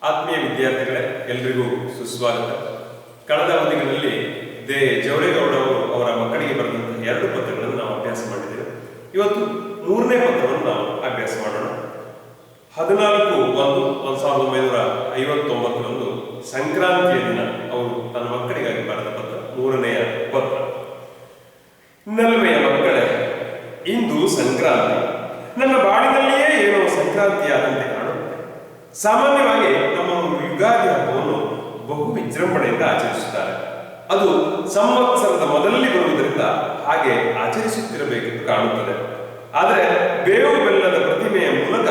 ಆತ್ಮೀಯ ವಿದ್ಯಾರ್ಥಿಗಳೇ, ಎಲ್ರಿಗೂ ಸುಸ್ವಾಗತ. ಕಳೆದ ಅವಧಿಗಳಲ್ಲಿ ಜವರೇಗೌಡ ಅವರ ಮಕ್ಕಳಿಗೆ ಬರೆದಂತಹ 2 ಪತ್ರಗಳನ್ನು ನಾವು ಅಭ್ಯಾಸ ಮಾಡಿದ್ದೇವೆ. ಇವತ್ತು 3ನೇ ಪತ್ರವನ್ನು ನಾವು ಅಭ್ಯಾಸ ಮಾಡೋಣ. 14/1/1959 ಸಂಕ್ರಾಂತಿಯ ದಿನ ಅವರು ತನ್ನ ಮಕ್ಕಳಿಗಾಗಿ ಬರೆದ ಪತ್ರ, 3ನೆಯ ಪತ್ರ. ನಲ್ಮೆಯ ಮಕ್ಕಳೇ, ಇಂದು ಸಂಕ್ರಾಂತಿ. ನನ್ನ ಬಾಳಿನಲ್ಲಿಯೇ ಏನೋ ಸಂಕ್ರಾಂತಿಯಾದಂತೆ ಕಾಣುತ್ತೆ. ಸಾಮಾನ್ಯವಾಗಿ ನಮ್ಮ ಯುಗಾದಿ ಹಬ್ಬವನ್ನು ಬಹು ವಿಜೃಂಭಣೆಯಿಂದ ಆಚರಿಸುತ್ತಾರೆ. ಅದು ಸಂವತ್ಸರದ ಮೊದಲಲ್ಲಿ ಬರುವುದರಿಂದ ಹಾಗೆ ಆಚರಿಸುತ್ತಿರಬೇಕೆಂದು ಕಾಣುತ್ತದೆ. ಆದರೆ ಬೇವು ಬೆಲ್ಲದ ಪ್ರತಿಮೆಯ ಮೂಲಕ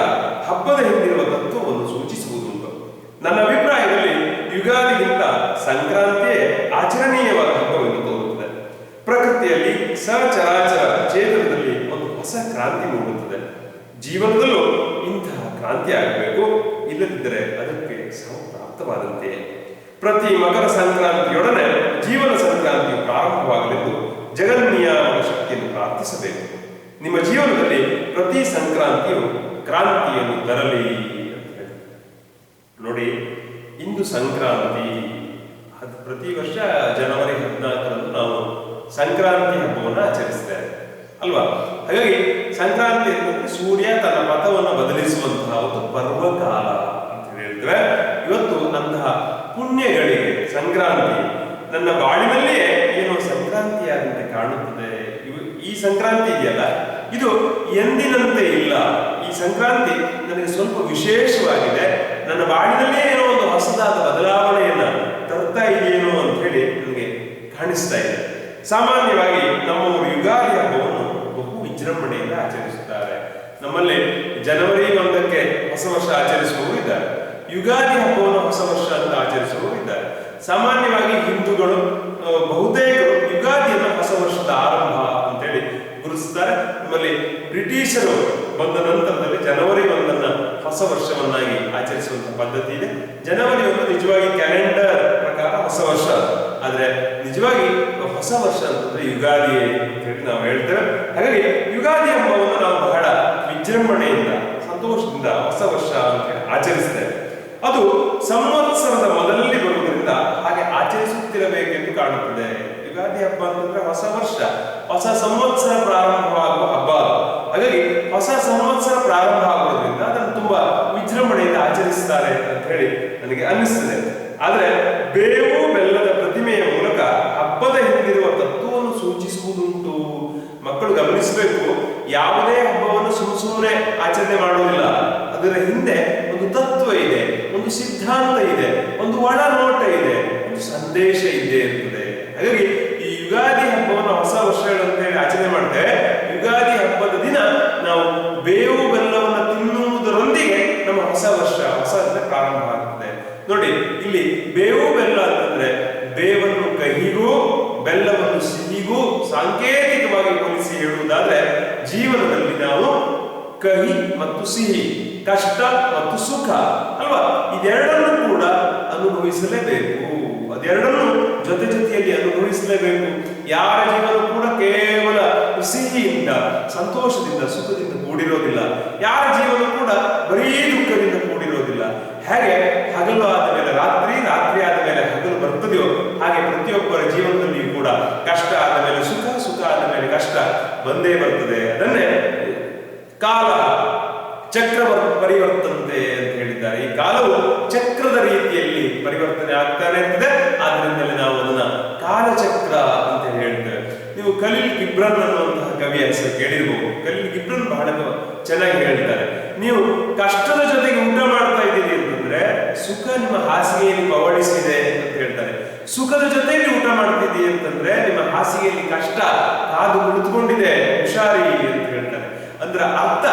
ಹಬ್ಬದ ಹಿಂದಿರುವ ತತ್ವವನ್ನು ಸೂಚಿಸುವುದುಂಟು. ನನ್ನ ಅಭಿಪ್ರಾಯದಲ್ಲಿ ಯುಗಾದಿಗಿಂತ ಸಂಕ್ರಾಂತಿಯೇ ಆಚರಣೀಯವಾದ ಹಬ್ಬವೆಂದು ತೋರುತ್ತದೆ. ಪ್ರಕೃತಿಯಲ್ಲಿ ಸಚರಾಚರ ಚೇತನದಲ್ಲಿ ಒಂದು ಹೊಸ ಕ್ರಾಂತಿ ಮೂಡುತ್ತದೆ. ಜೀವನದಲ್ಲೂ ಇಂತಹ ಕ್ರಾಂತಿ ಆಗಬೇಕು, ಇಲ್ಲದಿದ್ದರೆ ಅದಕ್ಕೆ ಸಾವು ಪ್ರಾಪ್ತವಾದಂತೆಯೇ. ಪ್ರತಿ ಮಕರ ಸಂಕ್ರಾಂತಿಯೊಡನೆ ಜೀವನ ಸಂಕ್ರಾಂತಿಯು ಪ್ರಾರಂಭವಾಗಲೆಂದು ಜಗನ್ನಿಯಾಮಕ ಶಕ್ತಿಯನ್ನು ಪ್ರಾರ್ಥಿಸಬೇಕು. ನಿಮ್ಮ ಜೀವನದಲ್ಲಿ ಪ್ರತಿ ಸಂಕ್ರಾಂತಿಯು ಕ್ರಾಂತಿಯನ್ನು ತರಲಿ ಅಂತ ಹೇಳಿ. ನೋಡಿ, ಇಂದು ಸಂಕ್ರಾಂತಿ. ಪ್ರತಿ ವರ್ಷ ಜನವರಿ 14ರಂದು ನಾವು ಸಂಕ್ರಾಂತಿ ಹಬ್ಬವನ್ನು ಆಚರಿಸ್ತೇವೆ ಅಲ್ವಾ? ಹಾಗಾಗಿ ಸಂಕ್ರಾಂತಿ ಅಂತಂದ್ರೆ ಸೂರ್ಯ ತನ್ನ ಪಥವನ್ನು ಬದಲಿಸುವಂತಹ ಒಂದು ಪರ್ವಕಾಲ ಅಂತ ಹೇಳ್ತೇವೆ. ಇವತ್ತು ಅಂತಹ ಪುಣ್ಯಗಳಿಗೆ ಸಂಕ್ರಾಂತಿ. ನನ್ನ ಬಾಳಿನಲ್ಲಿಯೇ ಏನೋ ಸಂಕ್ರಾಂತಿಯಾದಂತೆ ಕಾಣುತ್ತದೆ. ಈ ಸಂಕ್ರಾಂತಿ ಇದೆಯಲ್ಲ, ಇದು ಎಂದಿನಂತೆ ಇಲ್ಲ. ಈ ಸಂಕ್ರಾಂತಿ ನನಗೆ ಸ್ವಲ್ಪ ವಿಶೇಷವಾಗಿದೆ. ನನ್ನ ಬಾಳಿನಲ್ಲಿಯೇ ಏನೋ ಒಂದು ಹೊಸದಾದ ಬದಲಾವಣೆಯನ್ನ ತರ್ತಾ ಇದೆಯೇನೋ ಅಂತ ಹೇಳಿ ನನಗೆ ಕಾಣಿಸ್ತಾ ಇದೆ. ಸಾಮಾನ್ಯವಾಗಿ ನಮ್ಮವರು ಯುಗಾದಿ ಹಬ್ಬವನ್ನು ಬಹು ವಿಜೃಂಭಣೆಯಿಂದ ಆಚರಿಸುತ್ತಾರೆ. ನಮ್ಮಲ್ಲಿ ಜನವರಿ 1ಕ್ಕೆ ಹೊಸ ವರ್ಷ ಆಚರಿಸುವವರು ಇದ್ದಾರೆ. ಯುಗಾದಿ ಹಬ್ಬವನ್ನು ಹೊಸ ವರ್ಷ ಅಂತ ಆಚರಿಸುವವರು ಇದ್ದಾರೆ. ಸಾಮಾನ್ಯವಾಗಿ ಹಿಂದೂಗಳು ಬಹುತೇಕರು ಯುಗಾದಿಯನ್ನು ಹೊಸ ವರ್ಷದ ಆರಂಭ ಅಂತೇಳಿ ಗುರುತಿಸುತ್ತಾರೆ. ನಮ್ಮಲ್ಲಿ ಬ್ರಿಟಿಷರು ಬಂದ ನಂತರದಲ್ಲಿ ಜನವರಿ 1 ಹೊಸ ವರ್ಷವನ್ನಾಗಿ ಆಚರಿಸುವಂತಹ ಪದ್ಧತಿ ಇದೆ. ಜನವರಿ 1 ನಿಜವಾಗಿ ಕ್ಯಾಲೆಂಡರ್ ಪ್ರಕಾರ ಹೊಸ ವರ್ಷ, ಆದ್ರೆ ನಿಜವಾಗಿ ಹೊಸ ವರ್ಷ ಅಂತಂದ್ರೆ ಯುಗಾದಿ ಅಂತ ಹೇಳಿ ನಾವು ಹೇಳ್ತೇವೆ. ಹಾಗಾಗಿ ಯುಗಾದಿ ಹಬ್ಬವನ್ನು ನಾವು ಬಹಳ ವಿಜೃಂಭಣೆಯಿಂದ ಸಂತೋಷದಿಂದ ಹೊಸ ವರ್ಷ ಅಂತ ಹೇಳಿ ಆಚರಿಸ್ತೇವೆ. ಅದು ಸಂವತ್ಸರದ ಮೊದಲಲ್ಲಿ ಬರುವುದರಿಂದ ಹಾಗೆ ಆಚರಿಸುತ್ತಿರಬೇಕೆಂದು ಕಾಣುತ್ತದೆ. ಯುಗಾದಿ ಹಬ್ಬ ಅಂತಂದ್ರೆ ಹೊಸ ವರ್ಷ, ಹೊಸ ಸಂವತ್ಸರ ಪ್ರಾರಂಭವಾಗುವ ಹಬ್ಬ. ಹಾಗಾಗಿ ಹೊಸ ಸಂವತ್ಸರ ಪ್ರಾರಂಭ ಆಗುವುದರಿಂದ ಅದನ್ನು ತುಂಬಾ ವಿಜೃಂಭಣೆಯಿಂದ ಆಚರಿಸುತ್ತಾರೆ ಅಂತ ಹೇಳಿ ನನಗೆ ಅನ್ನಿಸ್ತದೆ. ಆದ್ರೆ ಬೇವು ಬೆಲ್ಲದ ಪ್ರತಿಮೆಯ ಮೂಲಕ ಹಬ್ಬದ ಹಿಂದಿರುವ ತತ್ವವನ್ನು ಸೂಚಿಸುವುದುಂಟು. ಮಕ್ಕಳು ಗಮನಿಸಬೇಕು, ಯಾವುದೇ ಹಬ್ಬವನ್ನು ಸುಮ್ಮನೆ ಆಚರಣೆ ಮಾಡುವುದಿಲ್ಲ. ಅದರ ಹಿಂದೆ ಒಂದು ತತ್ವ ಇದೆ, ಒಂದು ಸಿದ್ಧಾಂತ ಇದೆ, ಒಂದು ಒಳನೋಟ ಇದೆ, ಒಂದು ಸಂದೇಶ ಇದ್ದೇ ಇರ್ತದೆ. ಹಾಗಾಗಿ ಈ ಯುಗಾದಿ ಹಬ್ಬವನ್ನು ಹೊಸ ವರ್ಷಗಳಂತ ಹೇಳಿ ಆಚರಣೆ ಮಾಡ್ತೇವೆ. ಯುಗಾದಿ ಹಬ್ಬದ ದಿನ ನಾವು ಬೇವು ಬೆಲ್ಲವನ್ನು ತಿನ್ನುವುದರೊಂದಿಗೆ ನಮ್ಮ ಹೊಸ ವರ್ಷ ಪ್ರಾರಂಭ ಆಗ್ತದೆ. ನೋಡಿ, ಇಲ್ಲಿ ಬೇವು ಬೆಲ್ಲ ಅಂತಂದ್ರೆ ಬೇವನ್ನು ಕಹಿಗೂ ಬೆಲ್ಲವನ್ನು ಸಿಹಿಗೂ ಸಾಂಕೇತಿಕವಾಗಿ ಹೋಲಿಸಿ ಹೇಳುವುದಾದ್ರೆ, ಜೀವನದಲ್ಲಿ ನಾವು ಕಹಿ ಮತ್ತು ಸಿಹಿ, ಕಷ್ಟ ಮತ್ತು ಸುಖ ಅಲ್ವಾ, ಇದೆರಡನ್ನು ಕೂಡ ಅನುಭವಿಸಲೇಬೇಕು. ಅದೆರಡನ್ನು ಜೊತೆ ಜೊತೆಯಲ್ಲಿ ಅನುಭವಿಸಲೇಬೇಕು. ಯಾರ ಜೀವನ ಕೂಡ ಕೇವಲ ಸಿಹಿಯಿಂದ, ಸಂತೋಷದಿಂದ, ಸುಖದಿಂದ ಕೂಡಿರೋದಿಲ್ಲ. ಯಾರ ಜೀವನ ಕೂಡ ಬರೀ ದುಃಖದಿಂದ ಕೂಡಿರೋದಿಲ್ಲ. ಹೇಗೆ ಹಗಲು ಆದ ಮೇಲೆ ರಾತ್ರಿ, ರಾತ್ರಿ ಆದ ಮೇಲೆ ಹಗಲು ಬರ್ತದೆಯೋ ಹಾಗೆ ಪ್ರತಿಯೊಬ್ಬರ ಜೀವನದಲ್ಲಿಯೂ ಕೂಡ ಕಷ್ಟ ಆದ ಮೇಲೆ ಸುಖ, ಸುಖ ಆದ ಮೇಲೆ ಕಷ್ಟ ಬಂದೇ ಬರ್ತದೆ. ಅದನ್ನೇ ಕಾಲ ಚಕ್ರ ಪರಿವರ್ತಂತೆ ಅಂತ ಹೇಳಿದ್ದಾರೆ. ಈ ಕಾಲವು ಚಕ್ರದ ರೀತಿಯಲ್ಲಿ ಪರಿವರ್ತನೆ ಆಗ್ತಾನೆ ಇರ್ತದೆ. ಆದ್ರಿಂದಲೇ ನಾವು ಅದನ್ನ ಕಾಲಚಕ್ರ ಅಂತ ಹೇಳ್ತೇವೆ. ನೀವು ಖಲೀಲ್ ಗಿಬ್ರನ್ ಅನ್ನುವಂತಹ ಕವಿಯ ಹೆಸರು ಕೇಳಿರ್ಬೋದು. ಖಲೀಲ್ ಗಿಬ್ರನ್ ಬಹಳ ಚೆನ್ನಾಗಿ ಹೇಳ್ತಾರೆ, ನೀವು ಕಷ್ಟದ ಜೊತೆಗೆ ಊಟ ಮಾಡ್ತಾ ಇದ್ದೀರಿ ಅಂತಂದ್ರೆ ಸುಖ ನಿಮ್ಮ ಹಾಸಿಗೆಯಲ್ಲಿ ಪವಡಿಸಿದೆ ಅಂತ ಹೇಳ್ತಾರೆ. ಸುಖದ ಜೊತೆಯಲ್ಲಿ ಊಟ ಮಾಡ್ತಿದ್ದೀರಿ ಅಂತಂದ್ರೆ ನಿಮ್ಮ ಹಾಸಿಗೆಯಲ್ಲಿ ಕಷ್ಟ ಕಾದು ಕುಳಿತುಕೊಂಡಿದೆ, ಹುಷಾರಿ ಅಂತ ಹೇಳ್ತಾರೆ. ಅಂದ್ರೆ ಅರ್ಥ,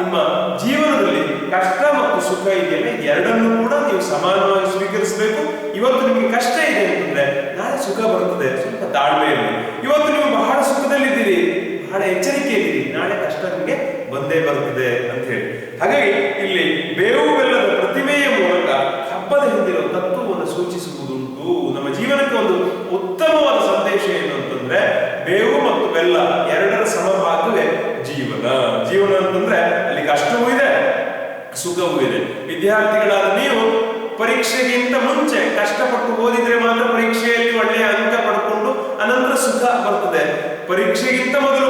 ನಿಮ್ಮ ಜೀವನದಲ್ಲಿ ಕಷ್ಟ ಮತ್ತು ಸುಖ ಇದೆಯಲ್ಲ, ಎರಡನ್ನೂ ಕೂಡ ನೀವು ಸಮಾನವಾಗಿ ಸ್ವೀಕರಿಸಬೇಕು. ಇವತ್ತು ನಿಮಗೆ ಕಷ್ಟ ಇದೆ ಅಂತಂದ್ರೆ ನಾಳೆ ಸುಖ ಬರುತ್ತದೆ, ಸ್ವಲ್ಪ ತಾಳ್ಮೆಯಲ್ಲಿ. ಇವತ್ತು ನೀವು ಬಹಳ ಸುಖದಲ್ಲಿದ್ದೀರಿ, ಬಹಳ ಎಚ್ಚರಿಕೆಯಲ್ಲಿದ್ದೀರಿ, ನಾಳೆ ಕಷ್ಟ ನಿಮಗೆ ಬಂದೇ ಬರುತ್ತದೆ ಅಂತ ಹೇಳಿ. ಹಾಗಾಗಿ ಇಲ್ಲಿ ಬೇವು ಬೆಲ್ಲದ ಪ್ರತಿಮೆಯ ಮೂಲಕ ಹಬ್ಬದ ಹಿಂದಿರುವ ತತ್ವವನ್ನು ಸೂಚಿಸುವುದುಂಟು. ನಮ್ಮ ಜೀವನಕ್ಕೆ ಒಂದು ಉತ್ತಮವಾದ ಸಂದೇಶ ಏನು ಅಂತಂದ್ರೆ, ಬೇವು ಮತ್ತು ಬೆಲ್ಲ ಎರಡರ ಸಮಭಾಗವೇ ಜೀವನ. ಜೀವನ ಅಂತಂದ್ರೆ ಅಲ್ಲಿ ಕಷ್ಟವೂ ಇದೆ, ಸುಖವೂ ಇದೆ. ವಿದ್ಯಾರ್ಥಿಗಳಾದ ನೀವು ಪರೀಕ್ಷೆಗಿಂತ ಮುಂಚೆ ಕಷ್ಟಪಟ್ಟು ಓದಿದ್ರೆ ಮಾತ್ರ ಪರೀಕ್ಷೆಯಲ್ಲಿ ಒಳ್ಳೆಯ ಅಂಕ ಪಡ್ಕೊಂಡು ಅನಂತರ ಸುಖ ಬರ್ತದೆ. ಪರೀಕ್ಷೆಗಿಂತ ಮೊದಲು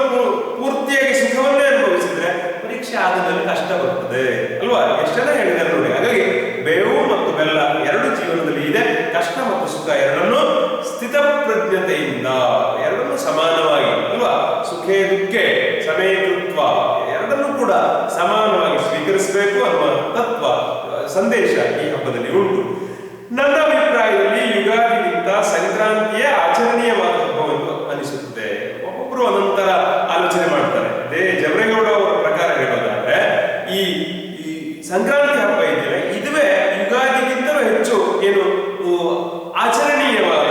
ಪೂರ್ತಿಯಾಗಿ ಸುಖವನ್ನೇ ಅನುಭವಿಸಿದ್ರೆ ಪರೀಕ್ಷೆ ಆದಮೇಲೆ ಕಷ್ಟ ಬರ್ತದೆ ಅಲ್ವಾ? ಎಷ್ಟೆಲ್ಲ ಹೇಳಿದ್ದಾರೆ ನೋಡಿ. ಹಾಗಾಗಿ ಬೇವು ಮತ್ತು ಬೆಲ್ಲ ಎರಡು ಜೀವನದಲ್ಲಿ ಇದೆ. ಕಷ್ಟ ಮತ್ತು ಸುಖ ಎರಡನ್ನೂ ಸ್ಥಿತಪ್ರಜ್ಞತೆಯಿಂದ, ಎರಡನ್ನೂ ಸಮಾನವಾಗಿ ಅಲ್ವಾ, ಸುಖೇ ದುಃಖೇ ಸಮೇತೃತ್ವ, ಎರಡನ್ನೂ ಕೂಡ ಸಮಾನವಾಗಿ ಸ್ವೀಕರಿಸಬೇಕು ಅನ್ನುವ ತತ್ವ ಸಂದೇಶ ಈ ಹಬ್ಬದಲ್ಲಿ ಉಂಟು. ನನ್ನ ಅಭಿಪ್ರಾಯದಲ್ಲಿ ಯುಗಾದಿಗಿಂತ ಸಂಕ್ರಾಂತಿಯೇ ಆಚರಣೀಯವಾದ ಹಬ್ಬವೆಂದು ಅನಿಸುತ್ತದೆ. ಒಬ್ಬೊಬ್ಬರು ಅನಂತರ ಆಲೋಚನೆ ಮಾಡ್ತಾರೆ. ಜವರೇಗೌಡ ಅವರ ಪ್ರಕಾರ ಹೇಳೋದಾದ್ರೆ ಈ ಸಂಕ್ರಾಂತಿ ಹಬ್ಬ ಇದೆಯಲ್ಲ, ಇದುವೇ ಯುಗಾದಿಗಿಂತಲೂ ಹೆಚ್ಚು ಏನು ಆಚರಣೀಯವಾದ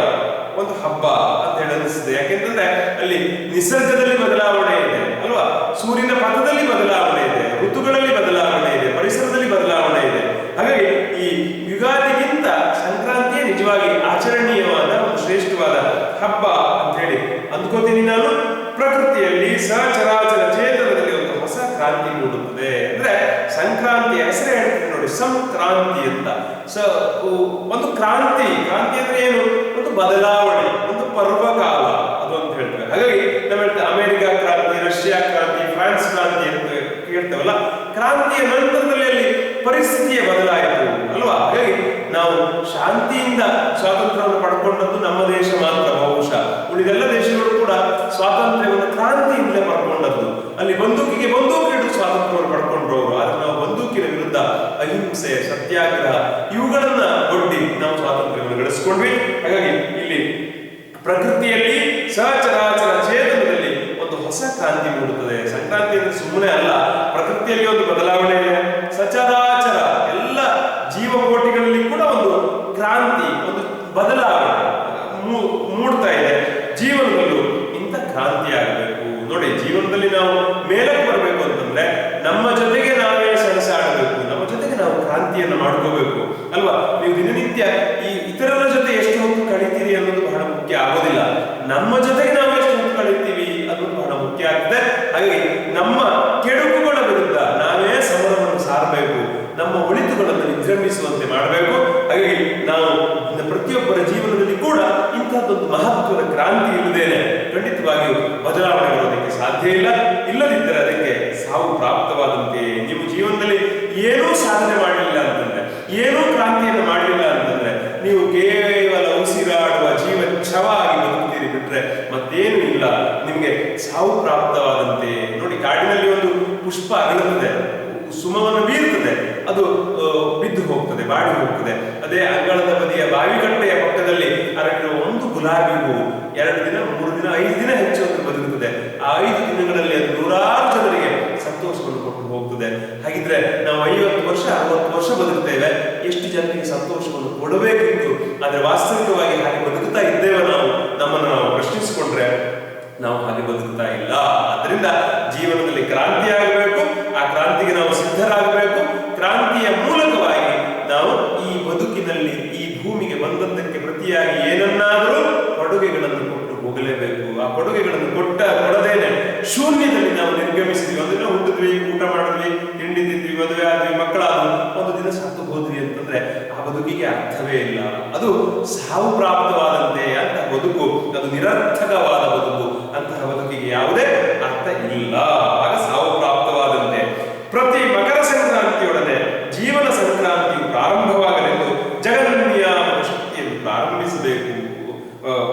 ಒಂದು ಹಬ್ಬ ಅಂತ ಹೇಳಿ ಅನಿಸ್ತದೆ. ಯಾಕೆಂತಂದ್ರೆ ಅಲ್ಲಿ ನಿಸರ್ಗದಲ್ಲಿ ಬದಲಾವಣೆ ಇದೆ ಅಲ್ವಾ, ಸೂರ್ಯನ ಪಥದಲ್ಲಿ ಬದಲಾವಣೆ ಇದೆ, ಋತುಗಳಲ್ಲಿ ಬದಲಾವಣೆ ಇದೆ, ಪರಿಸರದಲ್ಲಿ ಬದಲಾವಣೆ ಇದೆ. ಹಾಗಾಗಿ ಈ ಯುಗಾದಿಗಿಂತ ಸಂಕ್ರಾಂತಿಯೇ ನಿಜವಾಗಿ ಆಚರಣೀಯವಾದ ಒಂದು ಶ್ರೇಷ್ಠವಾದ ಹಬ್ಬ ಅಂತ ಹೇಳಿ ಅಂದ್ಕೋತೀನಿ ನಾನು. ಪ್ರಕೃತಿಯಲ್ಲಿ ಸಚರಾಚರ ಚೇತನದಲ್ಲಿ ಒಂದು ಹೊಸ ಕ್ರಾಂತಿ ಮೂಡುತ್ತದೆ. ಅಂದ್ರೆ ಸಂಕ್ರಾಂತಿ ಹೆಸರೇ ಹೇಳ್ತೀವಿ ನೋಡಿ, ಸಂಕ್ರಾಂತಿ ಅಂತ. ಒಂದು ಕ್ರಾಂತಿ ಅಂದ್ರೆ ಏನು? ಒಂದು ಬದಲಾವಣೆ, ಒಂದು ಪರ್ವಕಾಲ ಅದು ಅಂತ ಹೇಳ್ತೇವೆ. ಹಾಗಾಗಿ ನಾವು ಹೇಳ್ತೇವೆ ಅಮೆರಿಕ ಕ್ರಾಂತಿ, ರಷ್ಯಾ ಕ್ರಾಂತಿ, ಫ್ರಾನ್ಸ್ ಕ್ರಾಂತಿ ಅಂತ ಹೇಳ್ತೇವಲ್ಲ. ಕ್ರಾಂತಿಯ ನಂತರದಲ್ಲಿ ಅಲ್ಲಿ ಪರಿಸ್ಥಿತಿಯೇ ಬದಲಾಯಿತು ಅಲ್ವಾ? ಹಾಗಾಗಿ ನಾವು ಶಾಂತಿಯಿಂದ ಸ್ವಾತಂತ್ರ್ಯವನ್ನು ಪಡ್ಕೊಂಡದ್ದು ನಮ್ಮ ದೇಶ ಮಾತ್ರ. ಬಹುಶಃ ಉಳಿದೆಲ್ಲ ದೇಶಗಳು ಕೂಡ ಸ್ವಾತಂತ್ರ್ಯವನ್ನು ಕ್ರಾಂತಿಯಿಂದಲೇ ಪಡ್ಕೊಂಡದ್ದು. ಅಲ್ಲಿ ಬಂದೂಕಿಗೆ ಬಂದೂಕು ಹಿಡಿದು ಸ್ವಾತಂತ್ರ್ಯವನ್ನು ಪಡ್ಕೊಂಡ್ರು ಅವರು. ಆದ್ರೆ ನಾವು ಬಂದೂಕಿನ ವಿರುದ್ಧ ಅಹಿಂಸೆ, ಸತ್ಯಾಗ್ರಹ ಇವುಗಳನ್ನ ಒಡ್ಡಿ ನಾವು ಸ್ವಾತಂತ್ರ್ಯವನ್ನು ಗಳಿಸ್ಕೊಂಡ್ವಿ. ಹಾಗಾಗಿ ಇಲ್ಲಿ ಪ್ರಕೃತಿಯಲ್ಲಿ ಸಚರಾಚರ ಚೇತನದಲ್ಲಿ ಒಂದು ಹೊಸ ಕ್ರಾಂತಿ ಮೂಡುತ್ತದೆ. ಸಂಕ್ರಾಂತಿ ಅಂದ್ರೆ ಸುಮ್ಮನೆ ಅಲ್ಲ, ಪ್ರಕೃತಿಯಲ್ಲಿ ಒಂದು ಬದಲಾವಣೆ ಇದೆ. ಸಚರಾಚರ ಎಲ್ಲ ಜೀವಕೋಟಿಗಳಲ್ಲಿ ಕೂಡ ಒಂದು ಕ್ರಾಂತಿ, ಒಂದು ಬದಲಾವಣೆ ಮೂಡ್ತಾ ಇದೆ. ಜೀವನದಲ್ಲೂ ಇಂಥ ಕ್ರಾಂತಿ ಆಗಬೇಕು ನೋಡಿ. ಜೀವನದಲ್ಲಿ ನಾವು ಮೇಲಕ್ಕೆ ಬರಬೇಕು ಅಂತಂದ್ರೆ ನಮ್ಮ ಜೊತೆಗೆ ನಾವೇ ಸೆಣಸಾಡಬೇಕು, ನಮ್ಮ ಜೊತೆಗೆ ನಾವು ಕ್ರಾಂತಿಯನ್ನು ಮಾಡ್ಕೋಬೇಕು ಅಲ್ವಾ? ನೀವು ದಿನನಿತ್ಯ ಈ ಇತರರ ಜೊತೆ ಎಷ್ಟು ಹೊತ್ತು ಕಳಿತೀರಿ ಅನ್ನೋದು ಬಹಳ ಮುಖ್ಯ ಆಗೋದಿಲ್ಲ. ನಮ್ಮ ಜೊತೆಗೆ ನಾವು ಎಷ್ಟು ಹೊತ್ತು ಕಳಿತೀವಿ ಅನ್ನೋದು ಬಹಳ ಮುಖ್ಯ ಆಗ್ತದೆ. ಹಾಗಾಗಿ ನಮ್ಮ ಕೆಡುಕುಗಳ ವಿರುದ್ಧ ನಾವೇ ಸಮರವನ್ನು ಸಾರಬೇಕು, ನಮ್ಮ ಒಳಿತುಗಳನ್ನು ವಿಜೃಂಭಿಸುವಂತೆ ಮಾಡಬೇಕು. ಹಾಗಾಗಿ ನಾವು ಪ್ರತಿಯೊಬ್ಬರ ಜೀವನದಲ್ಲಿ ಕೂಡ ಇಂಥದ್ದೊಂದು ಮಹತ್ವದ ಕ್ರಾಂತಿ ಇಲ್ಲದೇನೆ ಖಂಡಿತವಾಗಿಯೂ ಬದಲಾವಣೆ ಬರೋದಕ್ಕೆ ಸಾಧ್ಯ ಇಲ್ಲ. ಇಲ್ಲದಿದ್ದರೆ ಅದಕ್ಕೆ ಸಾವು ಪ್ರಾಪ್ತವಾದಂತೆ. ನೀವು ಜೀವನದಲ್ಲಿ ಏನೂ ಸಾಧನೆ ಮಾಡಲಿಲ್ಲ ಅಂತಂದ್ರೆ, ಏನೂ ಕ್ರಾಂತಿಯನ್ನು ಮಾಡಲಿಲ್ಲ ಅಂತಂದ್ರೆ ನೀವು ಕೇವಲ ಉಸಿರಾಡುವ ಜೀವ ಛವಾಗಿ ಬದುಕ್ತೀರಿ ಬಿಟ್ರೆ ಮತ್ತೇನು ಇಲ್ಲ. ನಿಮಗೆ ಸಾವು ಪ್ರಾಪ್ತವಾದಂತೆ ನೋಡಿ. ಕಾಡಿನಲ್ಲಿ ಒಂದು ಪುಷ್ಪ ಅರಳುತ್ತದೆ, ಸುಮವನ್ನು ಬೀರುತ್ತದೆ, ಅದು ಬಿದ್ದು ಹೋಗ್ತದೆ, ಬಾಡಿ ಹೋಗ್ತದೆ. ಅದೇ ಅಂಗಳದ ಬದಿಯ ಬಾವಿಕಟ್ಟೆಯ ಪಕ್ಕದಲ್ಲಿ ಅರಳಿರುವ ಒಂದು ಗುಲಾಬಿ ಹೂವು 2 ದಿನ, 3 ದಿನ, 5 ದಿನ ಹೆಚ್ಚು ಅಂತ ಬದುಕುತ್ತದೆ. ಆ 5 ದಿನಗಳಲ್ಲಿ ಅದು ನೂರಾರು ಜನರಿಗೆ ಸಂತೋಷವನ್ನು ಕೊಟ್ಟು ಹೋಗ್ತದೆ. ಹಾಗಿದ್ರೆ ನಾವು 50 ವರ್ಷ 60 ವರ್ಷ ಬದುಕ್ತೇವೆ, ಎಷ್ಟು ಜನರಿಗೆ ಸಂತೋಷವನ್ನು ಕೊಡಬೇಕಿತ್ತು. ಆದ್ರೆ ವಾಸ್ತವಿಕವಾಗಿ ಹಾಗೆ ಬದುಕುತ್ತಾ ಇದ್ದೇವೆ ನಾವು? ನಮ್ಮನ್ನು ನಾವು ಪ್ರಶ್ನಿಸಿಕೊಂಡ್ರೆ ನಾವು ಹಾಗೆ ಬದುಕುತ್ತಾ ಇಲ್ಲ. ಅದರಿಂದ ಜೀವನದಲ್ಲಿ ಕ್ರಾಂತಿ ಆಗಬೇಕು. ಆ ಕ್ರಾಂತಿಗೆ ನಾವು ಸಿದ್ಧರಾಗಬೇಕು. ಕ್ರಾಂತಿಯ ಮೂಲಕವಾಗಿ ನಾವು ಈ ಬದುಕಿನಲ್ಲಿ ಈ ಭೂಮಿಗೆ ಬಂದದ್ದಕ್ಕೆ ಪ್ರತಿಯಾಗಿ ಏನನ್ನಾದರೂ ಕೊಡುಗೆಗಳನ್ನು ಕೊಟ್ಟು ಹೋಗಲೇಬೇಕು. ಆ ಕೊಡುಗೆಗಳನ್ನು ಕೊಡದೇನೆ ಶೂನ್ಯದಲ್ಲಿ ನಾವು ನಿರ್ಗಮಿಸಿದ್ವಿ. ಒಂದಿನ ಹುಟ್ಟಿದ್ವಿ, ಊಟ ಮಾಡಿದ್ವಿ, ತಿಂಡಿ ತಿಂದ್ವಿ, ಮದುವೆ ಆದ್ವಿ, ಮಕ್ಕಳಾದ್ವಿ, ಒಂದು ದಿನ ಸತ್ತು ಹೋದ್ವಿ ಅಂತಂದ್ರೆ ಆ ಬದುಕಿಗೆ ಅರ್ಥವೇ ಇಲ್ಲ. ಅದು ಸಾವು ಪ್ರಾಪ್ತವಾದಂತೆ ಅಂತ ಬದುಕು, ಅದು ನಿರರ್ಥಕವಾದ ಬದುಕು. ಅಂತಹ ಬದುಕಿಗೆ ಯಾವುದೇ ಅರ್ಥ ಇಲ್ಲ. ಆಗ ಸಾವು ಪ್ರಾಪ್ತವಾದಂತೆ. ಪ್ರತಿ ಮಕರ ಸಂಕ್ರಾಂತಿಯೊಡನೆ ಜೀವನ ಸಂಕ್ರಾಂತಿಯು ಪ್ರಾರಂಭವಾಗಲೆಂದು ಜಗನ್ನಿಯಾಮಕ ಶಕ್ತಿಯನ್ನು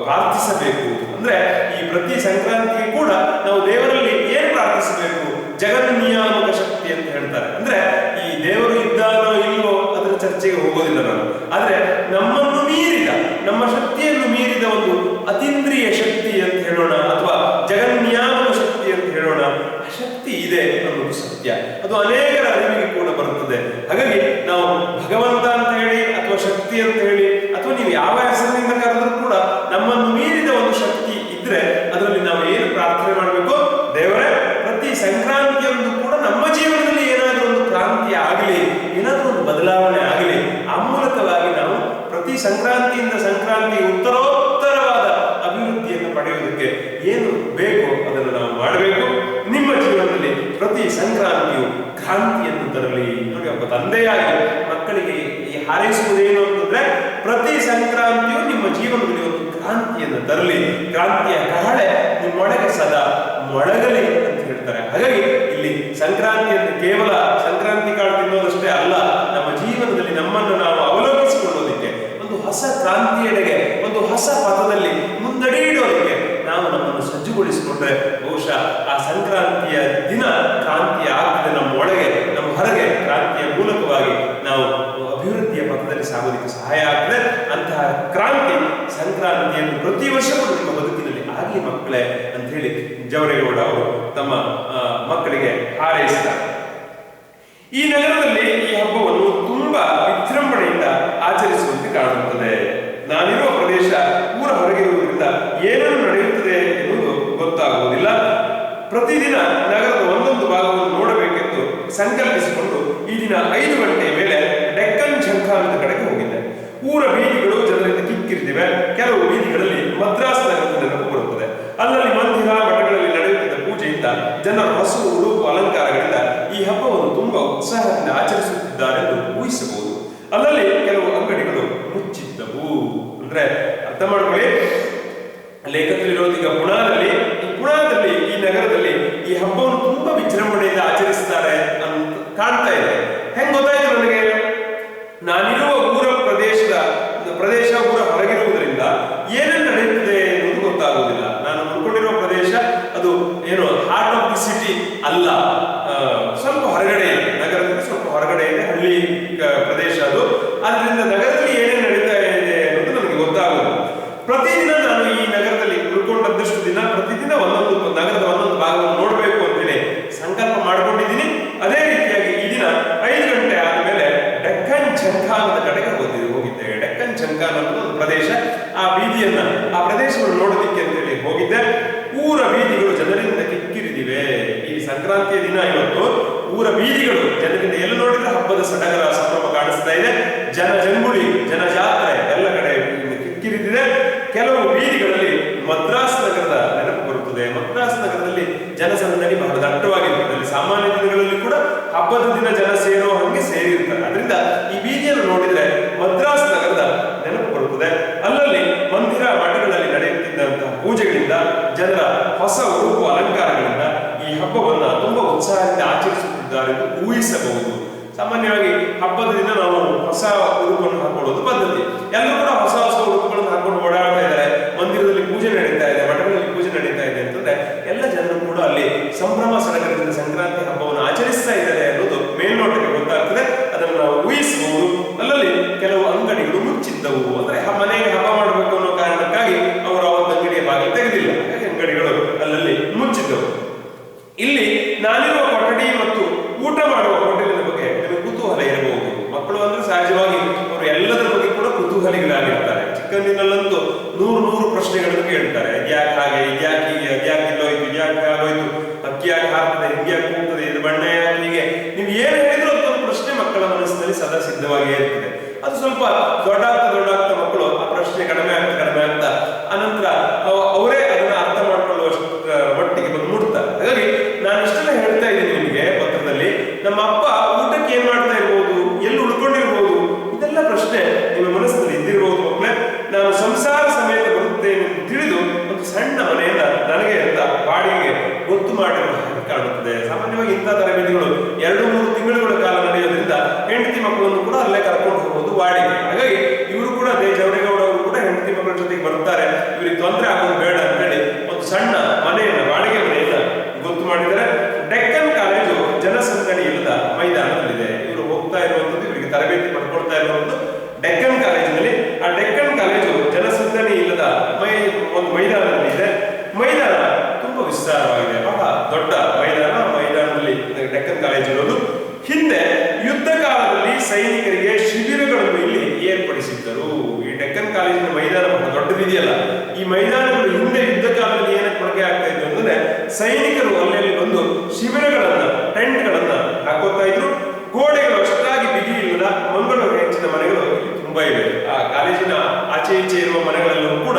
ಪ್ರಾರ್ಥಿಸಬೇಕು. ಅಂದ್ರೆ ಈ ಪ್ರತಿ ಸಂಕ್ರಾಂತಿಗೆ ಕೂಡ ನಾವು ದೇವರಲ್ಲಿ ಏನ್ ಪ್ರಾರ್ಥಿಸಬೇಕು? ಜಗನ್ನಿಯಾಮಕ ಶಕ್ತಿ ಅಂತ ಹೇಳ್ತಾರೆ. ಅಂದ್ರೆ ಈ ದೇವರು ಇದ್ದಾನೋ ಇಲ್ವೋ ಅದರ ಚರ್ಚೆಗೆ ಹೋಗೋದಿಲ್ಲ ನಾವು. ಆದ್ರೆ ನಮ್ಮನ್ನು ಮೀರಿದ, ನಮ್ಮ ಶಕ್ತಿಯನ್ನು ಮೀರಿದ ಒಂದು ಅತೀಂದ್ರಿಯ ಶಕ್ತಿ ಅಂತ ಹೇಳೋಣ, ಅಥವಾ ಜಗನ್ನಿಯಾಮಕ ಶಕ್ತಿ ಅಂತ ಹೇಳೋಣ, ಆ ಶಕ್ತಿ ಇದೆ ಅನ್ನೋದು ಸತ್ಯ. ಅದು ಅನೇಕರ ಅರಿವಿಗೆ ಕೂಡ ಬರುತ್ತದೆ. ಹಾಗಾಗಿ ನಾವು ಭಗವಂತ ಅಂತ ಹೇಳಿ ಅಥವಾ ಶಕ್ತಿ ಅಂತ ಹೇಳಿ ಅಥವಾ ನೀವು ಯಾವ ಹೆಸರಿನಿಂದ ಕರೆದರೂ ಕೂಡ ನಮ್ಮನ್ನು ಮೀರಿದ ಒಂದು ಶಕ್ತಿ ಇದ್ರೆ ಅದರಲ್ಲಿ ನಾವು ಏನು ಪ್ರಾರ್ಥನೆ ಮಾಡಬೇಕು? ದೇವರೇ, ಪ್ರತಿ ಸಂಕ್ರಾಂತಿಯೊಂದು ಕೂಡ ನಮ್ಮ ಜೀವನದಲ್ಲಿ ಏನಾದರೂ ಒಂದು ಕ್ರಾಂತಿ ಆಗಲಿ, ಏನಾದರೂ ಒಂದು ಬದಲಾವಣೆ ಆಗಲಿ. ಆ ಮೂಲಕವಾಗಿ ನಾವು ಪ್ರತಿ ಸಂಕ್ರಾಂತಿಯಿಂದ ಸಂಕ್ರಾಂತಿ ಉತ್ತರೋತ್ತರವಾದ ಅಭಿವೃದ್ಧಿಯನ್ನು ಪಡೆಯುವುದಕ್ಕೆ ಏನು ಬೇಕು ಅದನ್ನು ನಾವು ಮಾಡಬೇಕು. ನಿಮ್ಮ ಜೀವನದಲ್ಲಿ ಪ್ರತಿ ಸಂಕ್ರಾಂತಿಯು ಕ್ರಾಂತಿಯನ್ನು ತರಲಿ. ನೋಡಿ, ಒಬ್ಬ ತಂದೆಯಾಗಿ ಮಕ್ಕಳಿಗೆ ಈ ಹಾರೈಸುವುದೇನು ಅಂತಂದ್ರೆ ಪ್ರತಿ ಸಂಕ್ರಾಂತಿಯು ನಿಮ್ಮ ಜೀವನದಲ್ಲಿ ಒಂದು ಕ್ರಾಂತಿಯನ್ನು ತರಲಿ, ಕ್ರಾಂತಿಯ ಕಹಳೆ ನಿಮ್ಮೊಳಗೆ ಸದಾ ಮೊಳಗಲಿ ಅಂತ ಹೇಳ್ತಾರೆ. ಹಾಗಾಗಿ ಇಲ್ಲಿ ಸಂಕ್ರಾಂತಿಯನ್ನು ಕೇವಲ ಸಂಕ್ರಾಂತಿ ಕಾಳು ತಿನ್ನೋದಷ್ಟೇ ಅಲ್ಲ, ನಮ್ಮ ಜೀವನದಲ್ಲಿ ನಮ್ಮನ್ನು ನಾವು ಅವಲೋಕಿಸಿಕೊಳ್ಳೋದಕ್ಕೆ, ಒಂದು ಹೊಸ ಕ್ರಾಂತಿಯೆಡೆಗೆ, ಒಂದು ಹೊಸ ಪಥದಲ್ಲಿ ಮುನ್ನಡೆಯಿಡೋದಕ್ಕೆ ನಾವು ನಮ್ಮನ್ನು ಸಜ್ಜುಗೊಳಿಸಿಕೊಂಡ್ರೆ ಬಹುಶಃ ಆ ಸಂಕ್ರಾಂತಿಯ ದಿನ ಕ್ರಾಂತಿಯ ಆಗ್ತದೆ ನಮ್ಮ ಒಳಗೆ, ನಮ್ಮ ಹೊರಗೆ ಕ್ರಾಂತಿಯ ಮೂಲಕವಾಗಿ ನಾವು ಅಭಿವೃದ್ಧಿಯ ಪಥದಲ್ಲಿ ಸಾಗೋದಕ್ಕೆ ಸಹಾಯ ಆಗ್ತದೆ. ಅಂತಹ ಕ್ರಾಂತಿ ಸಂಕ್ರಾಂತಿಯನ್ನು ಪ್ರತಿ ವರ್ಷವೂ ನಿಮ್ಮ ಬದುಕಿನಲ್ಲಿ ಆಗಲಿ ಮಕ್ಕಳೇ ಅಂತ ಹೇಳಿ ಜವರೇಗೌಡ ಅವರು ತಮ್ಮ ಮಕ್ಕಳಿಗೆ ಹಾರೈಸಿದ್ದಾರೆ. ಈ ನಗರದಲ್ಲಿ ಈ ಹಬ್ಬವನ್ನು ತುಂಬಾ ವಿಜೃಂಭಣೆಯಿಂದ ಆಚರಿಸುವಂತೆ ಕಾಣುತ್ತದೆ. ನಾನಿರುವ ಪ್ರದೇಶ ಊರ ಹೊರಗಿರುವುದರಿಂದ ಏನೇನು ನಡೆಯುತ್ತದೆ ಎನ್ನುವುದು ಗೊತ್ತಾಗುವುದಿಲ್ಲ. ಪ್ರತಿದಿನ ನಗರದ ಒಂದೊಂದು ಭಾಗವನ್ನು ನೋಡಬೇಕೆಂದು ಸಂಕಲ್ಪಿಸಿಕೊಂಡು ಈ ದಿನ 5 ಗಂಟೆಯ ಮೇಲೆ ಡೆಕ್ಕನ್ ಝಂಖಾನದ ಕಡೆಗೆ ಹೋಗಿದ್ದೆ. ಊರ ಬೀದಿಗಳು ಜನರಿಂದ ಕಿಕ್ಕಿರಿದಿವೆ. ಕೆಲವು ಬೀದಿಗಳಲ್ಲಿ ಮದ್ರಾಸ್ ನಗರದ ನೆನಪು ಬರುತ್ತದೆ. ಅಲ್ಲಲ್ಲಿ ಮಂದಿರ ಮಠಗಳಲ್ಲಿ ನಡೆಯುತ್ತಿದ್ದ ಪೂಜೆಯಿಂದ ಜನರ ಹಸು ಉಡುಪು ಅಲಂಕಾರಗಳಿಂದ ಈ ಹಬ್ಬವನ್ನು ತುಂಬಾ ಉತ್ಸಾಹದಿಂದ ಆಚರಿಸುತ್ತಿದ್ದಾರೆಂದು ಊಹಿಸಬಹುದು. ಅಲ್ಲಲ್ಲಿ ಕೆಲವು ಅಂಗಡಿಗಳು ಮುಚ್ಚಿದ್ದವು. ಅಂದ್ರೆ ಅರ್ಥ ಮಾಡ್ಕೊಳ್ಳಿ, ಲೇಖಕದಲ್ಲಿರೋದು ಈಗ ಪುಣಾದಲ್ಲಿ ಈ ನಗರದಲ್ಲಿ ಈ ಹಬ್ಬವನ್ನು ತುಂಬಾ ವಿಜೃಂಭಣೆಯಿಂದ ಆಚರಿಸ್ತಾರೆ ಅಂತ ಕಾಣ್ತಾ ಇದೆ. ಹೆಂಗ್ ಗೊತ್ತಾಯ್ತು ನನಗೆ? ನಾನಿರುವ ಪ್ರದೇಶ ಊರ ಹೊರಗಿರುವುದರಿಂದ ಏನೇನು ನಡೆಯುತ್ತದೆ ಎನ್ನುವುದು ಗೊತ್ತಾಗುವುದಿಲ್ಲ. ನಾನು ಉಳ್ಕೊಂಡಿರುವ ಪ್ರದೇಶ ಅದು ಏನು ಹಾರ್ಟ್ ಆಫ್ ದಿ ಸಿಟಿ ಅಲ್ಲ, ಸ್ವಲ್ಪ ಹೊರಗಡೆ ಇದೆ, ನಗರದಿಂದ ಸ್ವಲ್ಪ ಹೊರಗಡೆ ಇದೆ, ಹಳ್ಳಿ ಪ್ರದೇಶ ಅದು. ಆದ್ರಿಂದ ನಗರದಲ್ಲಿ ಏನೇನು ನಡೀತಾ ಇದೆ ಅನ್ನೋದು ನನಗೆ ಗೊತ್ತಾಗುವುದು. ಪ್ರತಿದಿನ ನಾನು ಈ ನಗರದಲ್ಲಿ ಉಳ್ಕೊಂಡದ್ದಷ್ಟು ದಿನ ಪ್ರತಿದಿನ ನಗರದ ಒಂದೊಂದು ಭಾಗವನ್ನು ನೋಡಬೇಕು ಅಂತೇಳಿ ಸಂಕಲ್ಪ ಮಾಡ್ಕೊಂಡಿದ್ದೀನಿ. ಅದೇ ರೀತಿಯಾಗಿ ಈ ದಿನ 5 ಗಂಟೆ ಆದಮೇಲೆ ಡೆಕ್ಕನ್ ಝಂಖಾನದ ಕಡೆಗೆ ಹೋಗಿದ್ದೆ. ಡೆಕ್ಕನ್ ಝಂಖಾನ ಅನ್ನೋದು ಒಂದು ಪ್ರದೇಶ, ಆ ಪ್ರದೇಶವನ್ನು ನೋಡೋದಿಕ್ಕೆ ಅಂತೇಳಿ ಹೋಗಿದ್ದೆ. ಊರ ಬೀದಿಗಳು ಜನರಿಂದ ಕಿಕ್ಕಿರಿದಿವೆ. ಈ ಸಂಕ್ರಾಂತಿಯ ದಿನ ಇವತ್ತು ಊರ ಬೀದಿಗಳು ಜನರಿಂದ ಎಲ್ಲಿ ನೋಡಿದ್ರೆ ಹಬ್ಬದ ಸಡಗರ ಸಂಭ್ರಮ ಕಾಣಿಸ್ತಾ ಇದೆ. ಜನಜಂಗುಳಿ, ಜನಜಾತ್ರೆ ಎಲ್ಲ ಕಡೆ ಕಿಕ್ಕಿರಿದಿದೆ. ಕೆಲವು ಬೀದಿಗಳಲ್ಲಿ ಮದ್ರಾಸ್ ನಗರದ ನೆನಪು ಬರುತ್ತದೆ. ಮದ್ರಾಸ್ ನಗರದಲ್ಲಿ ಜನಸಂದಣಿ ಬಹಳ ದಟ್ಟವಾಗಿರುತ್ತದೆ. ಸಾಮಾನ್ಯ ದಿನಗಳಲ್ಲಿ ಕೂಡ ಹಬ್ಬದ ದಿನ ಜನ ಸೇರೋ ಹಂಗೆ ಸೇರಿರ್ತಾರೆ. ಅದರಿಂದ ಈ ಬೀದಿಯನ್ನು ನೋಡಿದ್ರೆ ಮದ್ರಾಸ್ ನಗರದ ನೆನಪು ಬರುತ್ತದೆ. ಅಲ್ಲಲ್ಲಿ ಮಂದಿರ ಮಠಗಳಲ್ಲಿ ನಡೆಯುತ್ತಿದ್ದಂತಹ ಪೂಜೆಗಳಿಂದ, ಜನರ ಹೊಸ ಉಡುಪು ಅಲಂಕಾರಗಳಿಂದ ಈ ಹಬ್ಬವನ್ನ ತುಂಬಾ ಉತ್ಸಾಹದಿಂದ ಆಚರಿಸುತ್ತಿದ್ದಾರೆ ಎಂದು ಊಹಿಸಬಹುದು. ಸಾಮಾನ್ಯವಾಗಿ ಹಬ್ಬದ ದಿನ ನಾವು ಹೊಸ ಉಡುಪನ್ನು ಹಾಕೊಳ್ಳೋದು ಪದ್ಧತಿ. ಎಲ್ಲರೂ ಕೂಡ ಹೊಸ ಉಡುಪುಗಳನ್ನು ಹಾಕೊಂಡು ಓಡಾಡ್ತಾ ಇದ್ದಾರೆ. ಮಂದಿರದಲ್ಲಿ ಪೂಜೆ ನಡೀತಾ ಇದೆ, ಮಠಗಳಲ್ಲಿ ಪೂಜೆ ನಡೀತಾ ಇದೆ ಅಂತಂದ್ರೆ ಎಲ್ಲ ಜನರು ಕೂಡ ಅಲ್ಲಿ ಸಂಭ್ರಮ ಸಡಗರದಿಂದ ಸಂಕ್ರಾಂತಿ ಹಬ್ಬವನ್ನು ಆಚರಿಸ್ತಾ ಇದ್ದಾರೆ ಅನ್ನೋದು ಮೇಲ್ನೋಟಕ್ಕೆ ಗೊತ್ತಾಗ್ತದೆ. ಅದನ್ನು ನಾವು ಊಹಿಸಬಹುದು. ಅಲ್ಲಲ್ಲಿ ಕೆಲವು ಅಂಗಡಿಗಳು ಮುಚ್ಚಿದ್ದವು. ಅಂದ್ರೆ ಮನೆಗೆ ಹಬ್ಬ ಮಾಡಬೇಕು ಅನ್ನೋ ಕಾರಣಕ್ಕಾಗಿ ಅವರು ಅವತ್ತು ಅಂಗಡಿಯ ಬಾಗಿಲು ತೆಗೆದಿಲ್ಲ, ಹಾಗಾಗಿ ಅಂಗಡಿಗಳು ಅಲ್ಲಲ್ಲಿ ಮುಚ್ಚಿದ್ದವು. ಇಲ್ಲಿ ನಾನಿರುವ ಕೊಠಡಿ ಮತ್ತು ಊಟ ಮಾಡುವ ಹೋಟೆಲಿನ ಬಗ್ಗೆ ನಿಮಗೆ ಕುತೂಹಲ ಇರಬಹುದು. ಮಕ್ಕಳು ಅಂದ್ರೆ ಸಹಜವಾಗಿ ಅವರು ಎಲ್ಲದರ ಬಗ್ಗೆ ಕೂಡ ಕುತೂಹಲಿಗಳಾಗಿರ್ತಾರೆ. ಚಿಕ್ಕಂದಿನಲ್ಲಂತೂ 100 ಪ್ರಶ್ನೆಗಳನ್ನು ಕೇಳ್ತಾರೆ. ಇದ್ಯಾಕೆ ಹಾಗೆ, ಇದ್ಯಾಕೆ ಹೀಗೆ, ಇದ್ಯಾಕೆ ಇಲ್ಲೋಯ್ತು, ಇದ್ಯಾಕೆ ಆಗೋಯ್ತು, ಅಕ್ಕಿ ಯಾಕೆ ಹಾಕ್ತದೆ, ಹಿಂಗ್ಯಾಕೆ ಹೋಗ್ತದೆ, ಇದು ಬಣ್ಣ ಯಾಕೆ ಹೀಗೆ, ನೀವು ಏನು ಹೇಳಿದ್ರು ಅಂತ ಒಂದು ಪ್ರಶ್ನೆ ಮಕ್ಕಳ ಮನಸ್ಸಿನಲ್ಲಿ ಸದಾ ಸಿದ್ಧವಾಗಿಯೇ ಇರ್ತದೆ. ಅದು ಸ್ವಲ್ಪ ದೊಡ್ಡಾಗ್ತಾ ಮಕ್ಕಳು ಆ ಪ್ರಶ್ನೆ ಕಡಿಮೆ ಆಗ್ತಾ ಅನಂತರ ಅವರೇ ಅದನ್ನ ಅರ್ಥ ಮಾಡ್ಕೊಳ್ಳುವಷ್ಟು ಮಟ್ಟಿಗೆ ಬಂದು ಮುಟ್ತಾರೆ. ಹಾಗಾಗಿ ನಾನು ಇಷ್ಟೆಲ್ಲ ಹೇಳ್ತಾ ಇದ್ದೀನಿ ನಿಮಗೆ ಪತ್ರದಲ್ಲಿ. ನಮ್ಮ ಅಪ್ಪ ಊಟಕ್ಕೆ ಏನ್ ಮಾಡ್ತಾ ಇರ್ಬೋದು, ಎಲ್ಲಿ ಉಳ್ಕೊಂಡಿರ್ಬೋದು, ಇದೆಲ್ಲ ಪ್ರಶ್ನೆ ನಿಮ್ಮ ಮನಸ್ಸಿನಲ್ಲಿ ಇದ್ದಿರ್ಬೋದು ಮಕ್ಕಳೇ. ನಾನು ಸಂಸಾರ ಸಮೇತ ಬರುತ್ತೇನೆ ಎಂದು ತಿಳಿದು ಒಂದು ಸಣ್ಣ ಮನೆಯನ್ನ ನನಗೆ ಅಂತ ಬಾಡಿಗೆ ಗೊತ್ತು ಮಾಡಿರುವ ಹಾಗೆ ಕಾಣುತ್ತದೆ. ಸಾಮಾನ್ಯವಾಗಿ ಇಂಥ ತರಬೇತಿಗಳು 2-3 ತಿಂಗಳುಗಳ ಕಾಲ ನಡೆಯೋದ್ರಿಂದ ಹೆಂಡತಿ ಮಕ್ಕಳನ್ನು ಕೂಡ ಅಲ್ಲೇ ಕರ್ಕೊಂಡು ಹೋಗೋದು ಬಾಡಿಗೆ. ಹಾಗಾಗಿ ಇವರು ಕೂಡ ಜವರೇಗೌಡ ಅವರು ಕೂಡ ಹೆಂಡತಿ ಮಕ್ಕಳ ಜೊತೆಗೆ ಬರ್ತಾರೆ, ಇವರಿಗೆ ತೊಂದರೆ ಆಗೋದು ಬೇಡ ಅಂತ ಹೇಳಿ ಒಂದು ಸಣ್ಣ ಮನೆಯನ್ನ, ಬಾಡಿಗೆ ಮನೆಯನ್ನ ಗೊತ್ತು ಮಾಡಿದರೆ. ಡೆಕ್ಕನ್ ಕಾಲೇಜು ಜನಸಂದಣಿ ಇಲ್ಲದ ಮೈದಾನದಲ್ಲಿದೆ. ಇವರು ಹೋಗ್ತಾ ಇರುವಂತದ್ದು, ಇವರಿಗೆ ತರಬೇತಿ ಪಡ್ಕೊಳ್ತಾ ಇರುವಂತದ್ದು ಡೆಕ್ಕನ್ ಕಾಲೇಜಿನಲ್ಲಿ. ಆ ಡೆಕ್ಕನ್ ಕಾಲೇಜು ಜನಸಂದಣಿ ಇಲ್ಲದ ಒಂದು ಮೈದಾನದಲ್ಲಿ ಇದೆ. ಮೈದಾನ ತುಂಬಾ ವಿಸ್ತಾರವಾಗಿದೆ, ಬಹಳ ದೊಡ್ಡ ಮೈದಾನದಲ್ಲಿ ಡೆಕ್ಕನ್ ಕಾಲೇಜ್ ಇರೋದು. ಹಿಂದೆ ಯುದ್ಧ ಕಾಲದಲ್ಲಿ ಸೈನಿಕರಿಗೆ ಶಿಬಿರಗಳನ್ನು ಇಲ್ಲಿ ಏರ್ಪಡಿಸಿದ್ದರು. ಈ ಡೆಕ್ಕನ್ ಕಾಲೇಜಿನ ಮೈದಾನ ಬಹಳ ದೊಡ್ಡದಿದೆಯಲ್ಲ, ಈ ಮೈದಾನಗಳು ಹಿಂದೆ ಯುದ್ಧ ಕಾಲದಲ್ಲಿ ಏನಕ್ಕೆ ಬಳಕೆ ಆಗ್ತಾ ಇತ್ತು ಅಂದ್ರೆ ಸೈನಿಕರು ಅಲ್ಲಿ ಬಂದು ಶಿಬಿರಗಳನ್ನ, ಟೆಂಟ್ಗಳನ್ನ ಹಾಕೋತಾ ಇದ್ರು. ಗೋಡೆಗಳು ಅಷ್ಟಾಗಿ ಬಿಗಿ ಇಲ್ಲದ ಮಂಗಳೂರು ಹೆಚ್ಚಿನ ಮನೆಗಳು ತುಂಬಾ ಇವೆ. ಆ ಕಾಲೇಜಿನ ಆಚೆ ಈಚೆ ಇರುವ ಮನೆಗಳೆಲ್ಲವೂ ಕೂಡ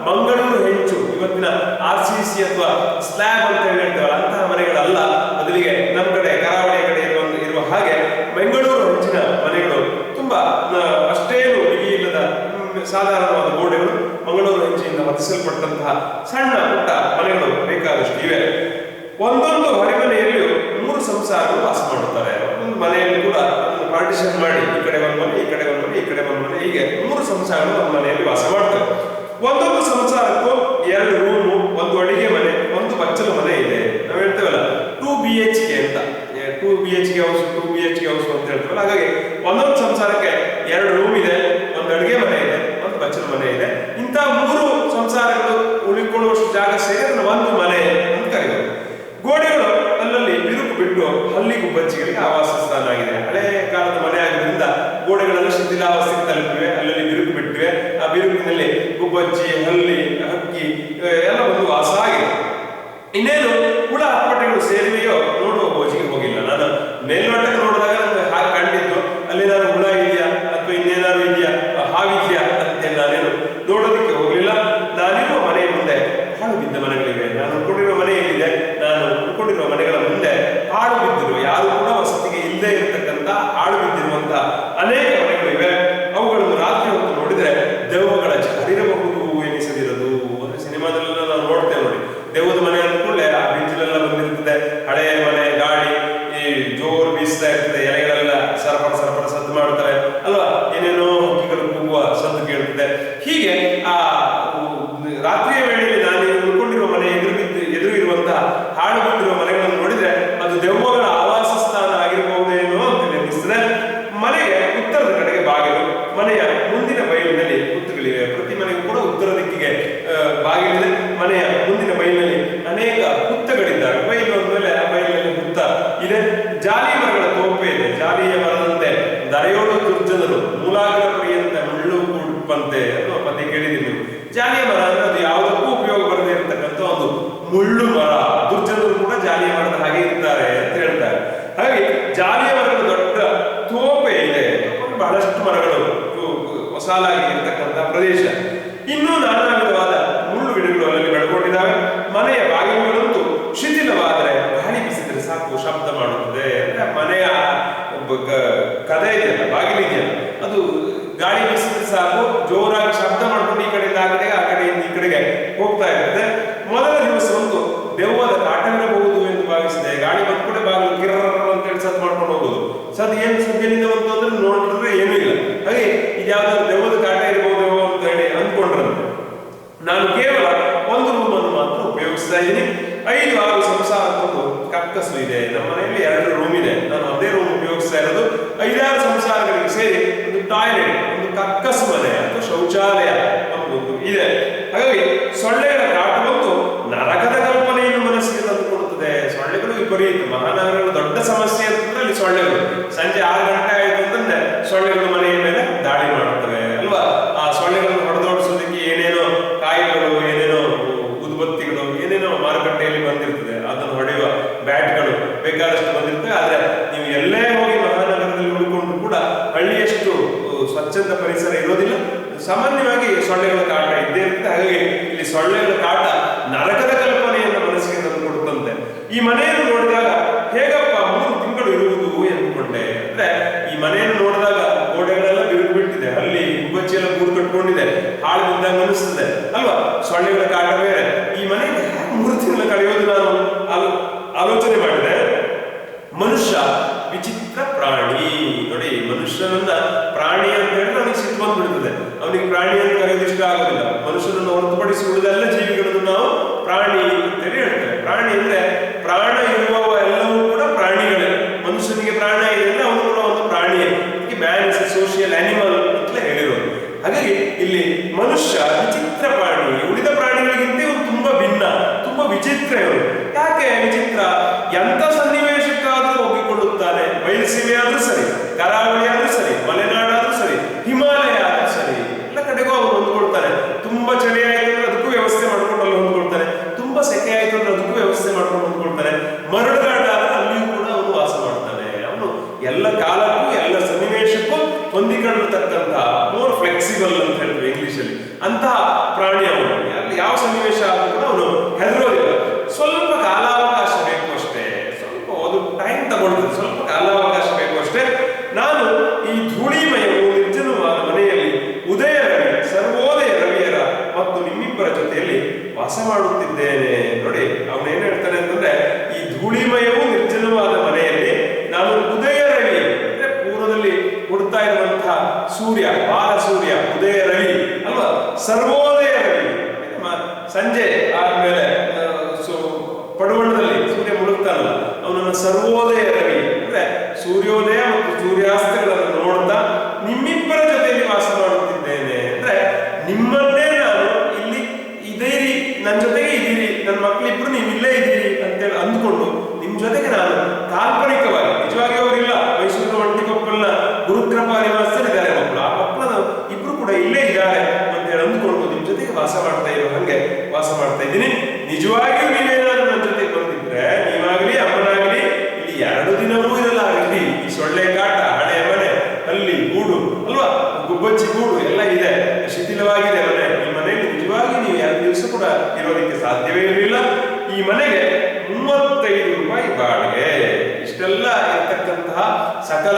ಮಂಗಳೂರು ಹೆಂಚು, ಇವತ್ತಿನ RCC ಅಥವಾ ಸ್ಲ್ಯಾಬ್ ಅಂತ ಹೇಳ್ತೇವಲ್ಲ ಅಂತಹ ಮನೆಗಳಲ್ಲ. ಬದಲಿಗೆ ನಮ್ಮ ಕಡೆ ಕರಾವಳಿಯ ಕಡೆ ಇರುವ ಹಾಗೆ ಬೆಂಗಳೂರು ಹೆಂಚಿನ ಮನೆಗಳು ತುಂಬಾ ತುಂಬಾ ಅಷ್ಟೇನು ಬಿಗಿ ಇಲ್ಲದ ಸಾಧಾರಣವಾದ ಗೋಡೆಗಳು, ಮಂಗಳೂರು ಹೆಂಚಿನಿಂದ ಹೊದಿಸಲ್ಪಟ್ಟಂತಹ ಸಣ್ಣ ಪುಟ್ಟ ಮನೆಗಳು ಬೇಕಾದಷ್ಟು ಇವೆ. ಒಂದೊಂದು ಹೊರಮನೆಯಲ್ಲಿಯೂ 3 ಸಂಸಾರಗಳು ವಾಸ ಮಾಡುತ್ತಾರೆ. ಒಂದು ಮನೆಯಲ್ಲಿ ಕೂಡ ಪಾರ್ಟಿಷನ್ ಮಾಡಿ ಈ ಕಡೆ ಒಂದು ಮನೆ, ಈ ಕಡೆ ಒಂದು ಮನೆ, ಈ ಕಡೆ ಒಂದು ಮನೆ, ಹೀಗೆ 3 ಸಂಸಾರಗಳು ಒಂದು ಮನೆಯಲ್ಲಿ ವಾಸ ಮಾಡ್ತಾರೆ. ಒಂದೊಂದು ಸಂಸಾರಕ್ಕೂ 2 ರೂಮು, ಒಂದು ಅಡಿಗೆ ಮನೆ, ಒಂದು ಬಚ್ಚಲು ಮನೆ ಇದೆ. ನಾವು ಹೇಳ್ತೇವಲ್ಲ 2 BHK ಅಂತ, 2 BHK ಹೌಸ್, 2 BHK ಹೌಸ್ ಅಂತ ಹೇಳ್ತೇವಲ್ಲ. ಹಾಗಾಗಿ ಒಂದೊಂದು ಸಂಸಾರಕ್ಕೆ 2 ರೂಮ್ ಇದೆ, ಒಂದು ಅಡಿಗೆ ಮನೆ ಇದೆ, ಒಂದು ಬಚ್ಚಲು ಮನೆ ಇದೆ. ಇಂಥ 3 ಸಂಸಾರಗಳು ಉಳಿಕೊಳ್ಳುವಷ್ಟು ಜಾಗ ಸೇರಿ ಅದನ್ನು ಒಂದು ಮನೆ ಅಂತ ಕರೆಯೋದು. ಗೋಡೆಗಳು ಅಲ್ಲಲ್ಲಿ ಬಿರುಕು ಬಿಟ್ಟು ಹಲ್ಲಿ ಗುಬ್ಬಚ್ಚಿಗಳಿಗೆ ಆವಾಸ ಸ್ಥಾನ ಆಗಿದೆ. ಹಳೆ ಕಾಲದ ಮನೆ ಆಗಿದ್ದರಿಂದ ಗೋಡೆಗಳೆಲ್ಲ ಶಿಥಿಲಾವಸ್ಥೆಗೆ ತಲುಪಿವೆ, ಅಲ್ಲಲ್ಲಿ ಬಿರುಕು ಬಿಟ್ಟಿವೆ. ಆ ಬಿರುಕಿನಲ್ಲಿ ಗುಬ್ಬಚ್ಚಿ, ಹಲ್ಲಿ, ಹಕ್ಕಿ ಎಲ್ಲ ಒಂದು ವಾಸ ಆಗಿದೆ. ಇನ್ನೇನು ಹುಳ ಹಪ್ಪಟೆಗಳು ಸೇರಿವೆಯೋ ನೋಡುವ ಗೋಜಿಗೆ ಹೋಗಿಲ್ಲ. ನಾನು ಮೇಲ್ನೋಟಕ್ಕೆ ನೋಡಿದಾಗ ನನಗೆ ಹಾಗೆ ಕಂಡಿದ್ದು, ಅಲ್ಲಿ ನಾನು ಹುಳ ಇದೆಯಾ ಅಥವಾ ಇನ್ನೇನಾದ್ರು ಇದೆಯಾ, ಹಾವಿದೆಯಾ ಅಂತ ನಾನೇನು ನೋಡೋದಕ್ಕೆ ಹೋಗ್ಲಿಲ್ಲ. ನಾನಿರುವ ಮನೆಯ ಮುಂದೆ ಹಾಳು ಬಿದ್ದ ಮನೆಗಳಿವೆ. ನಾನು ಉಳ್ಕೊಂಡಿರುವ ಮನೆ ಏನಿದೆ, ನಾನು ಉಳ್ಕೊಂಡಿರುವ ಮನೆಗಳ ಮುಂದೆ ಹಾಳು ಬಿದ್ದಿರುವ, ಯಾರು ಕೂಡ ವಸತಿಗೆ ಇಲ್ಲದೆ ಇರತಕ್ಕಂತ ಹಾಳು ಬಿದ್ದಿರುವಂತ ಅನೇಕ ಮನೆಗಳಿವೆ. ಅವುಗಳನ್ನು ರಾತ್ರಿ ಹೊತ್ತು ನೋಡಿದ್ರೆ ದೆವ್ವಗಳ ಜಾರಿರಬಹುದು ಎನಿಸದಿರದು. ಒಂದು ಸಿನಿಮಾದಲ್ಲೆಲ್ಲ ನಾವು ನೋಡ್ತೇವೆ ನೋಡಿ, ದೆವ್ವದ ಮನೆ ಅಂದ್ಕೊಳ್ಳೆ ಆ ಬಿಂಚಿಲೆಲ್ಲ ಬಂದಿರ್ತದೆ, ಹಳೆಯ ಮನೆ, ಗಾಳಿ, ಈ ಜೋರು ಬೀಸ್ತಾ ಇರ್ತದೆ, ಎಲೆಗಳೆಲ್ಲ ಸರಪಡ ಸರಪಡ ಸದ್ದು ಮಾಡ್ತಾರೆ ಅಲ್ವಾ, ಏನೇನೋ ಹಕ್ಕಿಗಳು ಕೂಗುವ ಸದ್ದು ಕೇಳ್ತದೆ. ಹೀಗೆ ಆ ರಾತ್ರಿಯ ವೇಳೆಯಲ್ಲಿ ನಾನು ಉಳ್ಕೊಂಡಿರುವ ಮನೆ ಎದುರು ಇರುವಂತಹ ಹಾಳು ಬಿದ್ದಿರುವ ಮನೆಗಳನ್ನು ನೋಡಿದ್ರೆ ಅದು ದೆವ್ವಗಳ ಆವಾಸ ಸ್ಥಾನ ಆಗಿರಬಹುದೇನೋ ಅಂತ ನೆನಪಿಸ್ತದೆ. ಮನೆಗೆ ಉತ್ತರದ ಕಡೆಗೆ ಬಾಗಿಲು, ಮನೆಯ ಮುಂದಿನ ಬಯಲಿನಲ್ಲಿ ಹುತ್ತುಗಳಿವೆ. ಪ್ರತಿ ಮನೆಗೂ ಕೂಡ ಉತ್ತರ ದಿಕ್ಕಿಗೆ ಬಾಗಿಲಿದೆ. ಮನೆಯ ಮುಂದಿನ ಬಯಲಿನಲ್ಲಿ ಅನೇಕ ಹುತ್ತಗಳಿದ್ದಾವೆ. ಬಯಲು ಅಂದಮೇಲೆ ಆ ಬಯಲಿನಲ್ಲಿ ಹುತ್ತ ಇದೆ. ಜಾಲಿ ಮರಗಳ ತೋಪೆ ಇದೆ. ಜಾಲಿಯ ಮರದಂತೆ ದರೆಯೋಡು ದುರ್ಜನರು ಮೂಲಾಗ್ರ ಪರ್ಯಂತ ಮುಳ್ಳು ಕೂಡ್ಪಂತೆ ಅನ್ನುವ ಪದ್ಯ ಕೇಳಿದ್ದೀವಿ ನೀವು. ಜಾಲಿಯ ಮರ ಅಂದ್ರೆ ಅದು ಯಾವುದಕ್ಕೂ ಉಪಯೋಗ ಬರದೇ ಇರತಕ್ಕಂಥ ಒಂದು ಮುಳ್ಳು ಮರ. ದುರ್ಜನರು ಕೂಡ ಜಾಲಿಯ ಮರದ ಹಾಗೆ ಇರ್ತಾರೆ ಅಂತ ಹೇಳ್ತಾರೆ. ಹಾಗೆ ಜಾಲಿಯ ಮರದ ದೊಡ್ಡ ತೋಪೆ ಇದೆ. ಬಹಳಷ್ಟು ಮರಗಳು ಸಾಲಾಗಿ ಇರತಕ್ಕಂಥ ಪ್ರದೇಶ. ಇನ್ನೂ ನಾನಾ ವಿಧವಾದ ಮುಳ್ಳು ಗಿಡಗಳು ಅಲ್ಲಿ ಬೆಳ್ಕೊಂಡಿದ್ದಾವೆ. ಮನೆಯ ಬಾಗಿಲುಗಳಂತೂ ಶಿಥಿಲವಾದರೆ ಗಾಳಿ ಬೀಸಿದ್ರೆ ಸಾಕು ಶಬ್ದ ಮಾಡುತ್ತದೆ. ಅಂದ್ರೆ ಮನೆಯ ಕದೆ ಇದೆಯಲ್ಲ, ಬಾಗಿಲಿದೆಯಲ್ಲ, ಅದು ಗಾಳಿ ಬೀಸಿದ್ರೆ ಸಾಕು ಜೋರಾಗಿ ಶಬ್ದ ಮಾಡ್ಕೊಂಡು ಈ ಕಡೆಯಿಂದ ಆ ಕಡೆಗೆ, ಆ ಕಡೆಯಿಂದ ಈ ಕಡೆಗೆ ಹೋಗ್ತಾ ಇರ್ತದೆ. ಮೊದಲ ದಿವಸವಂತೂ ದೆವ್ವದ ಕಾಟವಿರಬಹುದು ಎಂದು ಭಾವಿಸಿದೆ. ಗಾಳಿ ಬಂದ ಕೂಡ ಬಾಗಿಲು ಗಿರ್ರ ಅಂತ ಹೇಳಿ ಸದ್ದು ಮಾಡ್ಕೊಂಡು ಹೋಗೋದು. ಸದ್ದು ಏನು ಸುದ್ದಿನಿಂದ ಅಂತಂದ್ರೆ ನೋಡಿದ್ರೆ ಏನೂ ಇಲ್ಲ. ಹಾಗೆ ಇದ್ಯಾವುದಾದ್ರು ದೆವ್ವದ ಕಾಟ ಇರಬಹುದು ಅಂತ ಹೇಳಿ ಅಂದ್ಕೊಂಡ್ರಂತೆ. ನಾನು ಕೇವಲ ಒಂದು ರೂಮನ್ನು ಮಾತ್ರ ಉಪಯೋಗಿಸ್ತಾ ಇದ್ದೀನಿ. 5-6 ಸಂಸಾರಕ್ಕೊಂದು ಕಕ್ಕಸು ಇದೆ. ನಮ್ಮ ಮನೆಯಲ್ಲಿ 2 ರೂಮ್ ಇದೆ. ನಾನು ಅದೇ ರೂಮ್ ಉಪಯೋಗಿಸ್ತಾ ಇರೋದು. 5-6 ಸಂಸಾರಗಳಿಗೆ ಸೇರಿ ಒಂದು ಟಾಯ್ಲೆಟ್, ಒಂದು ಕಕ್ಕಸು ಮನೆ ಅಥವಾ ಶೌಚಾಲಯ ಒಂದು ಇದೆ. ಹಾಗಾಗಿ ಸೊಳ್ಳೆಗಳ ಕಾಟ ಬಂದು ನರಕದ ಕಲ್ಪನೆಯನ್ನು ಮನಸ್ಸಿಗೆ ತಂದುಕೊಡುತ್ತದೆ. ಸೊಳ್ಳೆಗಳು ವಿಪರೀತ. ಮಹಾನಗರಗಳ ದೊಡ್ಡ ಸಮಸ್ಯೆ ಅಂತಂದ್ರೆ ಅಲ್ಲಿ ಸೊಳ್ಳೆಗಳು. ಸಂಜೆ 6 ಗಂಟೆ ಆಯಿತು ಅಂತಂದ್ರೆ ಸೊಳ್ಳೆಗಳು ಮನೆಯ ಮೇಲೆ ದಾಳಿ ಮಾಡುತ್ತವೆ ಅಲ್ವಾ. ಆ ಸೊಳ್ಳೆಗಳನ್ನು ಹೊಡೆದೋಡಿಸೋದಕ್ಕೆ ಏನೇನೋ ಕಾಯಿಗಳು, ಏನೇನೋ ಉದ್ಬತ್ತಿಗಳು, ಏನೇನೋ ಮಾರುಕಟ್ಟೆಯಲ್ಲಿ ಬಂದಿರ್ತದೆ. ಅದನ್ನು ಹೊಡೆಯುವ ಬ್ಯಾಟ್ಗಳು ಬೇಕಾದಷ್ಟು ಬಂದಿರ್ತವೆ. ಆದ್ರೆ ನೀವು ಎಲ್ಲೇ ಹೋಗಿ ಮಹಾನಗರದಲ್ಲಿ ಉಳ್ಕೊಂಡು ಕೂಡ ಹಳ್ಳಿಯಷ್ಟು ಸ್ವಚ್ಛಂದ ಪರಿಸರ ಇರೋದಿಲ್ಲ. ಸಾಮಾನ್ಯವಾಗಿ ಸೊಳ್ಳೆಗಳ ಕಾಟ ಇದ್ದೇ ಇರುತ್ತೆ. ಹಾಗಾಗಿ ಇಲ್ಲಿ ಸೊಳ್ಳೆಗಳ ಕಾಟ ನರಕದ ಕಲ್ಪನೆಯನ್ನು ಮನಸ್ಸಿಗೆ ತಂದುಕೊಡುತ್ತಂತೆ. ಈ ಮನೆಯನ್ನು ನೋಡಿದಾಗ ಹೇಗಪ್ಪ 3 ತಿಂಗಳು ಇರುವುದು ಎಂದುಕೊಂಡೆ. ಅಂದ್ರೆ ಈ ಮನೆಯನ್ನು ನೋಡಿದಾಗ ಗೋಡೆಗಳೆಲ್ಲ ಬಿರುಕು ಬಿಟ್ಟಿದೆ, ಅಲ್ಲಿ ಗುಬ್ಬಚ್ಚಿ ಎಲ್ಲ ಗೂಡು ಕಟ್ಕೊಂಡಿದೆ, ಹಾಳು ಬಿದ್ದಾಗ ಅನಿಸ್ತದೆ ಅಲ್ವಾ. ಸೊಳ್ಳೆಗಳ ಕಾಟ ಬೇರೆ. ಈ ಮನೆಗೆ 3 ತಿಂಗಳು ಕಳೆಯೋದು ನಾನು ಆಲೋಚನೆ ಮಾಡಿದೆ. ಮನುಷ್ಯ ವಿಚಿತ್ರ ಪ್ರಾಣಿ. ನೋಡಿ, ಮನುಷ್ಯನನ್ನ ಪ್ರಾಣಿ ಅಂತ ಹೇಳಿದ್ರೆ ಅವನಿಗೆ ಸಿಟ್ಟು ಬಂದ್ಬಿಡ್ತದೆ. ಅವನಿಗೆ ಪ್ರಾಣಿ ಅಂತ ಕರೆಯೋದು ಇಷ್ಟ ಆಗೋದಿಲ್ಲ. ಮನುಷ್ಯನನ್ನು ಹೊರತುಪಡಿಸಿ ಉಳಿದೆಲ್ಲ ಜೀವಿಗಳನ್ನು ನಾವು ಪ್ರಾಣಿ ಅಂತೇಳಿ ಹೇಳ್ತೇವೆ. ಪ್ರಾಣಿ ಅಂದ್ರೆ ಪ್ರಾಣ ಇರುವವ ಎಲ್ಲವೂ ಕೂಡ ಪ್ರಾಣಿಗಳೇ. ಮನುಷ್ಯನಿಗೆ ಪ್ರಾಣ ಇದೆ ಅಂದ್ರೆ ಅವನು ಕೂಡ ಒಂದು ಪ್ರಾಣಿಯೇ. Man is a social animal ಅಂತಲೇ ಹೇಳಿರೋದು. ಹಾಗಾಗಿ ಇಲ್ಲಿ ಮನುಷ್ಯ ವಿಚಿತ್ರ ಪ್ರಾಣಿ. ಉಳಿದ ಪ್ರಾಣಿಗಳಿಗಿಂತ ಇವನು ತುಂಬಾ ಭಿನ್ನ, ತುಂಬಾ ವಿಚಿತ್ರ. ಇವನು ಯಾಕೆ ವಿಚಿತ್ರ? ಎಂತ ಸನ್ನಿವೇಶಕ್ಕಾದ್ರೂ ಒಗ್ಗಿಕೊಳ್ಳುತ್ತಾನೆ. ಬಯಲುಸೀಮೆ ಆದ್ರೂ ಸರಿ, ಕರಾವಳಿ ಆದ್ರೂ ಸರಿ, ಮಲೆನಾಡಾದ್ರೂ ಸರಿ, ಹಿಮಾಲಯ ಆದ್ರೂ ಸರಿ, ಎಲ್ಲ ಕಡೆಗೂ ಅವನು ಹೊಂದ್ಕೊಳ್ತಾನೆ. ತುಂಬಾ ಚಳಿ ಆಯ್ತು ಅಂದ್ರೆ ಅದಕ್ಕೂ ವ್ಯವಸ್ಥೆ ಮಾಡ್ಕೊಂಡು ಅಲ್ಲಿ ಹೊಂದ್ಕೊಳ್ತಾನೆ. ತುಂಬಾ ಸೆಕೆ ಆಯ್ತು ಅಂದ್ರೆ ಅದಕ್ಕೂ ವ್ಯವಸ್ಥೆ ಮಾಡ್ಕೊಂಡು ಹೊಂದ್ಕೊಳ್ತಾನೆ. ಮರಳುಗಾಡ ಅಲ್ಲಿಯೂ ಕೂಡ ಅವನು ವಾಸ ಮಾಡ್ತಾನೆ. ಅವನು ಎಲ್ಲ ಕಾಲಕ್ಕೂ ಎಲ್ಲ ಸನ್ನಿವೇಶಕ್ಕೂ ಹೊಂದಿಕೊಳ್ಳತಕ್ಕಂತಹ ಮೋರ್ ಫ್ಲೆಕ್ಸಿಬಲ್ ಅಂತ ಹೇಳ್ತೀವಿ ಇಂಗ್ಲಿಷ್ ಅಲ್ಲಿ. ಅಂತಹ ಪ್ರಾಣಿ ಅವನು. ಯಾವ ಸನ್ನಿವೇಶ ಆದ್ರೂ ಕೂಡ ಅವನು ಹೆದರೋದಿಲ್ಲ. ಸ್ವಲ್ಪ ಕಾಲಾವಕಾಶ ಬೇಕು ಅಷ್ಟೇ. ಸ್ವಲ್ಪ ಅದು ಟೈಮ್ ತಗೊಳ್ತದೆ. ಸ್ವಲ್ಪ ಕಾಲಾವಕಾಶ ಬೇಕು ಅಷ್ಟೇ. ನಾನು ಈ ಧೂಳಿಮಯ ವಾಸ ಮಾಡುತ್ತಿದ್ದೇನೆ. ನೋಡಿ ಅವನೇನ್ ಹೇಳ್ತಾನೆ ಅಂತಂದ್ರೆ, ಈ ಧೂಳಿಮಯವೂ ನಿರ್ಜನವಾದ ಮನೆಯಲ್ಲಿ ನಾನು ಉದಯ ರವಿ ಅಂದ್ರೆ ಪೂರ್ವದಲ್ಲಿ ಹುಡ್ತಾ ಇರುವಂತಹ ಸೂರ್ಯ, ಬಾಲ ಸೂರ್ಯ, ಉದಯ ರವಿ ಅಲ್ವಾ, ಸರ್ವೋದಯ ರವಿ, ಸಂಜೆ ಆದ್ಮೇಲೆ ಪಡುವಣದಲ್ಲಿ ಸೂರ್ಯ ಮುಳುಗ್ತಾನಲ್ಲ, ಅವನನ್ನ ಸರ್ವೋದಯ ರವಿ ಅಂದ್ರೆ ಸೂರ್ಯೋದಯ ಮತ್ತು ಸೂರ್ಯಾಸ್ತಗಳನ್ನು ನೋಡ್ತಾ ನಿಮ್ಮಿಬ್ಬರ ಜೊತೆಯಲ್ಲಿ ವಾಸ ಮಾಡುತ್ತಿದ್ದೇನೆ. ಅಂದ್ರೆ ನಿಮ್ಮನ್ನೇ ನಾನು ಇಲ್ಲಿ ಇದ್ದೀರಿ, ನನ್ನ ಜೊತೆಗೆ ಇದ್ದೀರಿ, ನನ್ನ ಮಕ್ಕಳಿಬ್ರು ನೀವು ಇಲ್ಲೇ ಇದ್ದೀರಿ ಅಂತೇಳಿ ಅಂದ್ಕೊಂಡು ನಿಮ್ ಜೊತೆಗೆ ನಾನು ಕಾಲ್ಪನಿಕವಾಗಿ, ನಿಜವಾಗಿ ಅವರಿಲ್ಲ, ಮೈಸೂರಿನ ಒಂಟಿಕೊಪ್ಪಲ್ನ ಗುರುಕೃಪಾ ನಿವಾಸದಲ್ಲಿದ್ದಾರೆ ಮಕ್ಕಳು, ಆ ಮಕ್ಕಳನ್ನ ಇಬ್ರು ಕೂಡ ಇಲ್ಲೇ ಇದ್ದಾರೆ ಅಂತೇಳಿ ಅಂದ್ಕೊಂಡು ನಿಮ್ ಜೊತೆಗೆ ವಾಸ ಮಾಡ್ತಾ ಇರೋ ಹಂಗೆ ವಾಸ ಮಾಡ್ತಾ ಇದ್ದೀನಿ. ನಿಜವಾಗಿಯೂ ನೀವೇನಾದ್ರೂ ನನ್ನ ಜೊತೆಗೆ ಬಂದಿದ್ರೆ, ನೀವಾಗ್ಲಿ ಅಮ್ಮನಾಗ್ಲಿ ಇಲ್ಲಿ 2 ದಿನವೂ ಇರಲಾಗಲಿ. ಈ ಸೊಳ್ಳೆ ಕಾಟ, ಹಳೆ ಮನೆ, ಅಲ್ಲಿ ಗೂಡು ಅಲ್ವಾ, ಗುಬ್ಬಚ್ಚಿ ಗೂಡು ಎಲ್ಲ ಇದೆ, ಶಿಥಿಲವಾಗಿದೆ ಮನೆ. ಈ ಮನೆಯಲ್ಲಿ ನಿಜವಾಗಿ ನೀವು 2 ದಿವಸ ಕೂಡ ಇರೋದಕ್ಕೆ ಸಾಧ್ಯವೇ ಇರಲಿಲ್ಲ. ಈ ಮನೆಗೆ 35 ರೂಪಾಯಿ ಬಾಡಿಗೆ. ಇಷ್ಟೆಲ್ಲ ಇರ್ತಕ್ಕಂತಹ ಸಕಲ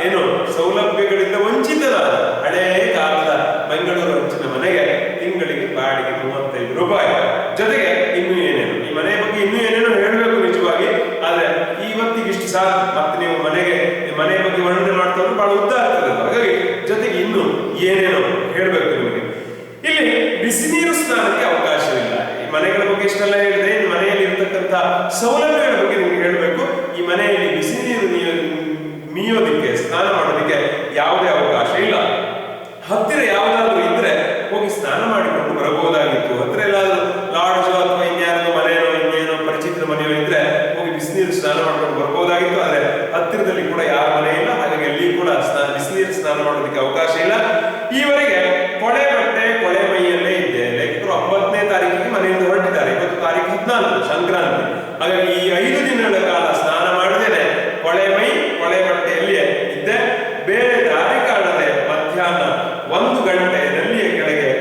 ಏನು ಸೌಲಭ್ಯಗಳಿಂದ ವಂಚಿತನಾದ ಹಳೇ ಕಾಲದ ಬೆಂಗಳೂರು ಅಂಚಿನ ಮನೆಗೆ ತಿಂಗಳಿಗೆ ಬಾಡಿಗೆ 35 ರೂಪಾಯಿ. ಜೊತೆಗೆ ಇನ್ನು ಏನೇನು, ಈ ಮನೆ ಬಗ್ಗೆ ಇನ್ನೂ ಏನೇನೋ ಹೇಳಬೇಕು ನಿಜವಾಗಿ, ಆದ್ರೆ ಇವತ್ತಿಗೆ ಇಷ್ಟು ಸಾಕು. ಮತ್ತೆ ನೀವು ಮನೆ ಬಗ್ಗೆ ವರ್ಣನೆ ಮಾಡ್ತಾ ಹೋದ್ರೆ ಬಹಳ ಉದ್ದ ಆಗ್ತದೆ. ಹಾಗಾಗಿ ಜೊತೆಗೆ ಇನ್ನು ಏನೇನೋ ಹೇಳ್ಬೇಕು ನಿಮಗೆ. ಇಲ್ಲಿ ಬಿಸಿ ನೀರು ಸ್ನಾನಕ್ಕೆ ಅವಕಾಶವಿಲ್ಲ. ಈ ಮನೆಗಳ ಬಗ್ಗೆ ಇಷ್ಟೆಲ್ಲ ಹೇಳಿದೆ, ಮನೆಯಲ್ಲಿ ಇರ್ತಕ್ಕಂಥ ಸೌಲಭ್ಯಗಳ ಬಗ್ಗೆ ನಿಮಗೆ ಹೇಳಬೇಕು. ಈ ಮನೆಯಲ್ಲಿ ಬಿಸಿ ನೀರು ಮೀಯೋದಿಕ್ಕೆ, ಸ್ನಾನ ಮಾಡೋದಿಕ್ಕೆ ಯಾವುದೇ ಅವಕಾಶ ಇಲ್ಲ. ಹತ್ತಿರ ಯಾವುದಾದ್ರೂ ಇದ್ರೆ ಹೋಗಿ ಸ್ನಾನ ಮಾಡಿಕೊಂಡು ಬರಬಹುದಾಗಿತ್ತು. ಹತ್ತಿರ ಎಲ್ಲಾದ್ರೂ ಲಾಡ್ಜ್ ಅಥವಾ ಇನ್ಯಾರದು ಮನೆಯೋ ಇನ್ನೇನೋ ಪರಿಚಿತರ ಮನೆಯೋ ಇದ್ರೆ ಹೋಗಿ ಬಿಸಿನೀರು ಸ್ನಾನ ಮಾಡ್ಕೊಂಡು ಬರ್ಬೋದಾಗಿತ್ತು. ಆದ್ರೆ ಹತ್ತಿರದಲ್ಲಿ ಕೂಡ ಯಾರ ಮನೆ ಇಲ್ಲ, ಹಾಗಾಗಿ ಅಲ್ಲಿ ಕೂಡ ಬಿಸಿನೀರು ಸ್ನಾನ ಮಾಡೋದಕ್ಕೆ ಅವಕಾಶ ಇಲ್ಲ. ಈವರೆಗೆ ಕೊಳೆ ಬಟ್ಟೆ ಕೊಳೆ ಮೈಯಲ್ಲೇ ಇದ್ದೆ. ಲೇಖಕರು 9ನೇ ತಾರೀಕಿಗೆ ಮನೆಯಿಂದ ಹೊರಟಿದ್ದಾರೆ. ಇವತ್ತು ತಾರೀಕು 14 ಸಂಕ್ರಾಂತಿ. ಹಾಗಾಗಿ ಈ 5 ದಿನಗಳ ಕಾಲ ಸ್ನಾನ ಮಾಡದೇನೆ ಕೊಳೆ ಮೈ ಕೊಳೆ ಬಟ್ಟೆಯಲ್ಲಿಯೇ ಇದ್ದೆ. ಬೇರೆ ದಾರಿ ಕಾಣದೆ ಮಧ್ಯಾಹ್ನ 1 ಗಂಟೆ ನಲ್ಲಿಯ ಕೆಳಗೆ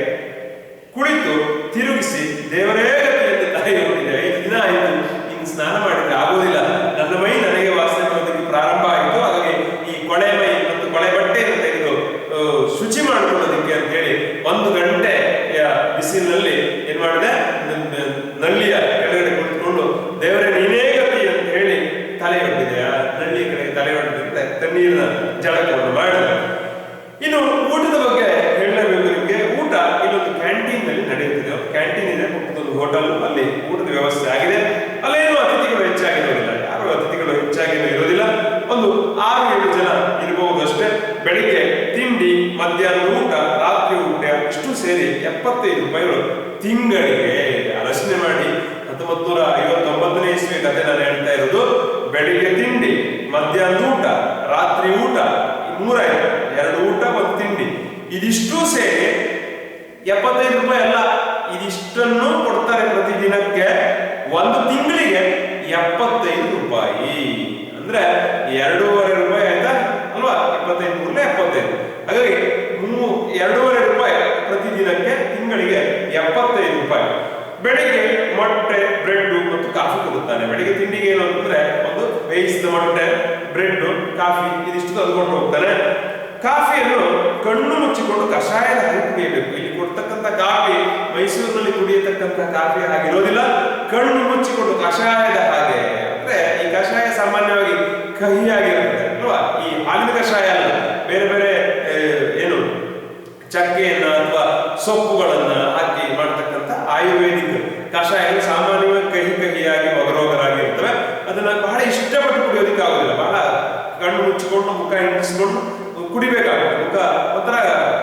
ಕುಳಿತು ತಿರುಗಿಸಿ ದೇವರೇ ಗತಿಯಲ್ಲಿ ತಾಯಿ ಹೋಗಿದೆ. 5 ದಿನ ಆಯಿತು, ಇನ್ನು ಸ್ನಾನ ಮಾಡಿದ್ರೆ ಆಗುವುದಿಲ್ಲ, ನನ್ನ ಮೈ ನನಗೆ ವಾಸನೆ ಮಾಡೋದಕ್ಕೆ ಪ್ರಾರಂಭ ಆಯಿತು. ಹಾಗಾಗಿ ಈ ಕೊಳೆ ಮೈ ಮತ್ತು ಕೊಳೆ ಬಟ್ಟೆಯನ್ನು ತೆಗೆದು ಶುಚಿ ಮಾಡಿಕೊಳ್ಳೋದಕ್ಕೆ ಅಂತ ಹೇಳಿ 1 ಗಂಟೆ ಬಿಸಿಲಿನಲ್ಲಿ ಏನ್ ಮಾಡಿದೆ, ನಲ್ಲಿಯ ಕೆಳಗಡೆ ಕುಳಿತುಕೊಂಡು ದೇವರೇ ನೀನೇ ಗತಿ ಅಂತ ಹೇಳಿ ತಲೆ ಹೊಟ್ಟಿದೆ. ಆ ನಳ್ಳಿಯ ಕಡೆಗೆ ತಲೆ ಹೊಟ್ಟಿದ್ರೆ ತಣ್ಣೀರಿನ ಜಳಕವನ್ನು ಮಾಡಿದೆ. ಇನ್ನು ಊಟದ ಬಗ್ಗೆ ಹೇಳಲೇಬೇಕು ನಿಮಗೆ. ಊಟ ಇಲ್ಲೊಂದು ಕ್ಯಾಂಟೀನ್ ನಲ್ಲಿ ನಡೆಯುತ್ತಿದೆ. ಕ್ಯಾಂಟೀನ್ ಇದೆ, ಪಕ್ಕದೊಂದು ಹೋಟೆಲ್, ಅಲ್ಲಿ ಊಟದ ವ್ಯವಸ್ಥೆ ಆಗಿದೆ. ಅಲ್ಲೇನು ಅತಿಥಿಗಳು ಹೆಚ್ಚಾಗಿರೋದಿಲ್ಲ, ಯಾರು ಅತಿಥಿಗಳು ಹೆಚ್ಚಾಗಿರೋ ಇರೋದಿಲ್ಲ. ಒಂದು 6-7 ಜನ ಇರಬಹುದು ಅಷ್ಟೇ. ಬೆಳಿಗ್ಗೆ ತಿಂಡಿ, ಮಧ್ಯಾಹ್ನ ಊಟ, ರಾತ್ರಿ ಊಟ ಇಷ್ಟು ಸೇರಿ 75 ರೂಪಾಯಿಗಳು ತಿಂಗಳಿಗೆ. ಆಲೋಚನೆ ಮಾಡಿ, 1959ನೇ ಇಸ್ವಿ ಕತೆ ನಾನು ಹೇಳ್ತಾ ಇರೋದು. ಬೆಳಿಗ್ಗೆ ತಿಂಡಿ, ಮಧ್ಯಾಹ್ನ ಊಟ, ರಾತ್ರಿ ಊಟ 305, 2 ಊಟ 1 ತಿಂಡಿ, ಇದಿಷ್ಟು ಸೇರಿ 75 ರೂಪಾಯಿ ಅಲ್ಲ, ಇದಿಷ್ಟನ್ನು ಕೊಡ್ತಾರೆ ಪ್ರತಿದಿನಕ್ಕೆ. 1 ತಿಂಗಳಿಗೆ 75 ರೂಪಾಯಿ ಅಂದ್ರೆ 2.5 ರೂಪಾಯಿ ಆಯ್ತಾ ಅಲ್ವಾ? 75 ಮೂರನೇ 75. ಹಾಗಾಗಿ 2.5 ರೂಪಾಯಿ ಪ್ರತಿದಿನಕ್ಕೆ, ತಿಂಗಳಿಗೆ 75 ರೂಪಾಯಿ. ಬೆಳಿಗ್ಗೆ ಮೊಟ್ಟೆ, ಬ್ರೆಡ್ ಮತ್ತು ಕಾಫಿ ಕೊಡುತ್ತಾನೆ. ಬೆಳಿಗ್ಗೆ ತಿಂಡಿಗೆ ಏನು ಅಂತಂದ್ರೆ ಒಂದು ಬೇಯಿಸಿದ ಮೊಟ್ಟೆ, ಬ್ರೆಡ್, ಕಾಫಿ ಇದಿಷ್ಟು ತಂದುಕೊಂಡು ಹೋಗ್ತಾನೆ. ಕಾಫಿಯನ್ನು ಕಣ್ಣು ಮುಚ್ಚಿಕೊಂಡು ಕಷಾಯದ ಹಾಗೆ ಕುಡಿಯಬೇಕು. ಇಲ್ಲಿ ಕೊಡ್ತಕ್ಕಂಥ ಕಾಫಿ ಮೈಸೂರಿನಲ್ಲಿ ಕುಡಿಯತಕ್ಕಂಥ ಕಾಫಿ ಹಾಗಿರೋದಿಲ್ಲ, ಕಣ್ಣು ಮುಚ್ಚಿಕೊಂಡು ಕಷಾಯದ ಹಾಗೆ. ಅಂದ್ರೆ ಈ ಕಷಾಯ ಸಾಮಾನ್ಯವಾಗಿ ಕಹಿಯಾಗಿರುತ್ತೆ ಅಲ್ವಾ? ಈ ಹಾಲಿನ ಕಷಾಯ ಅಲ್ಲ, ಬೇರೆ ಬೇರೆ ಏನು ಚಕ್ಕೆಯನ್ನ ಅಥವಾ ಸೊಪ್ಪುಗಳನ್ನ ಹಾಕಿ ಮಾಡ್ತಕ್ಕಂಥ ಆಯುರ್ವೇದಿಕ್ ಕಷಾಯಗಳು ಸಾಮಾನ್ಯವಾಗಿ ಕಹಿಯಾಗಿ ಒಗರೋಗರಾಗಿರ್ತವೆ. ಅದನ್ನ ಬಹಳ ಇಷ್ಟಪಟ್ಟು ಕುಡಿಯೋದಿಕ್ಕೆ ಆಗೋದಿಲ್ಲ. ಬಹಳ ಕಣ್ಣು ಮುಚ್ಚಿಕೊಂಡು ಮುಖ ಹಿಂಡಿಸ್ಕೊಂಡು ಕುಡಿಬೇಕಾಗುತ್ತೆ. ಮುಖ ಒಂಥರ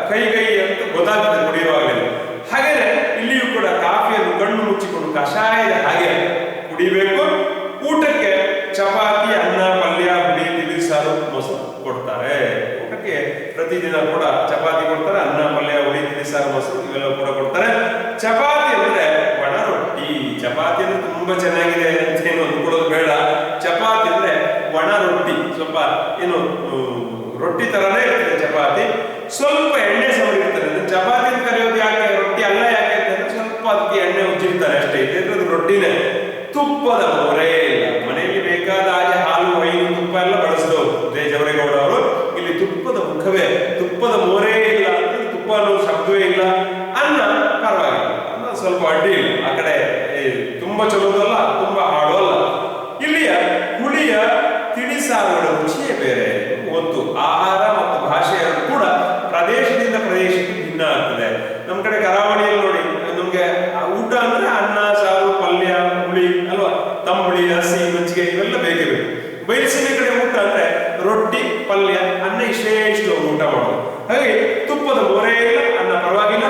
ಕೈ ಅಂತ ಗೊತ್ತಾಗ್ತದೆ ಕುಡಿಯುವಾಗಲೇ. ಹಾಗೇನೆ ಇಲ್ಲಿಯೂ ಕೂಡ ಕಾಫಿಯನ್ನು ಕಣ್ಣು ಮುಚ್ಚಿಕೊಂಡು ಕಷಾಯದ ಹಾಗೆ ಕುಡಿಬೇಕು. ಊಟಕ್ಕೆ ಚಪಾತಿ, ಅನ್ನ, ಪಲ್ಯ, ಹುಳಿ, ತಿಳಿಸಾರು, ಮೊಸರು ಕೊಡ್ತಾರೆ. ಊಟಕ್ಕೆ ಪ್ರತಿದಿನ ಕೂಡ ಚಪಾತಿ ಕೊಡ್ತಾರೆ, ಅನ್ನ, ಪಲ್ಯ, ಹುಳಿ, ತಿಳಿಸಾರು, ಮೊಸರು ಇವೆಲ್ಲ ಕೂಡ ಕೊಡ್ತಾರೆ. ಚಪಾತಿ ಅಂದ್ರೆ ಒಣ ರೊಟ್ಟಿ. ಚಪಾತಿ ಅಂದ್ರೆ ತುಂಬಾ ಚೆನ್ನಾಗಿದೆ ಅಂತ ಏನು ಅಂದ್ಕೊಳ್ಳೋದು ಬೇಡ. ಚಪಾತಿ ಅಂದ್ರೆ ಒಣ ರೊಟ್ಟಿ, ಸ್ವಲ್ಪ ಏನು ರೊಟ್ಟಿ ತರನೇ ಇರ್ತದೆ ಚಪಾತಿ. ಸ್ವಲ್ಪ ಎಣ್ಣೆ ಸವರಿರ್ತಾರೆ. ಚಪಾತಿ ಅಂತ ಕರೆಯೋದು ಯಾಕೆ, ರೊಟ್ಟಿ ಅಲ್ಲ ಯಾಕೆ ಅಂತಂದ್ರೆ ಸ್ವಲ್ಪ ಅದಕ್ಕೆ ಎಣ್ಣೆ ಉಜ್ಜಿರ್ತಾರೆ ಅಷ್ಟೇ. ಇದ್ರದ್ದು ರೊಟ್ಟಿನೇ. ತುಪ್ಪದ ಮೊರೆ ಇಲ್ಲ. ಮನೆಯಲ್ಲಿ ಬೇಕಾದ ಹಾಗೆ ಹಾಲು, ವೈನು, ತುಪ್ಪ ಎಲ್ಲ ಬಳಸಿದವರು ಜವರೇಗೌಡ ಅವರು. ಇಲ್ಲಿ ತುಪ್ಪದ ಮುಖವೇ, ತುಪ್ಪದ ಮೊರೆ ಇಲ್ಲ, ತುಪ್ಪ ಅನ್ನೋ ಶಬ್ದವೇ ಇಲ್ಲ. ಅನ್ನ ಪರವಾಗಿಲ್ಲ, ಅನ್ನ ಸ್ವಲ್ಪ ಅಡ್ಡಿ ಇಲ್ಲ. ಆ ಕಡೆ ಹಾಗೆ ತುಪ್ಪದ ಮೋರೆ ಇಲ್ಲ, ಅನ್ನ ಪರವಾಗಿಲ್ಲ.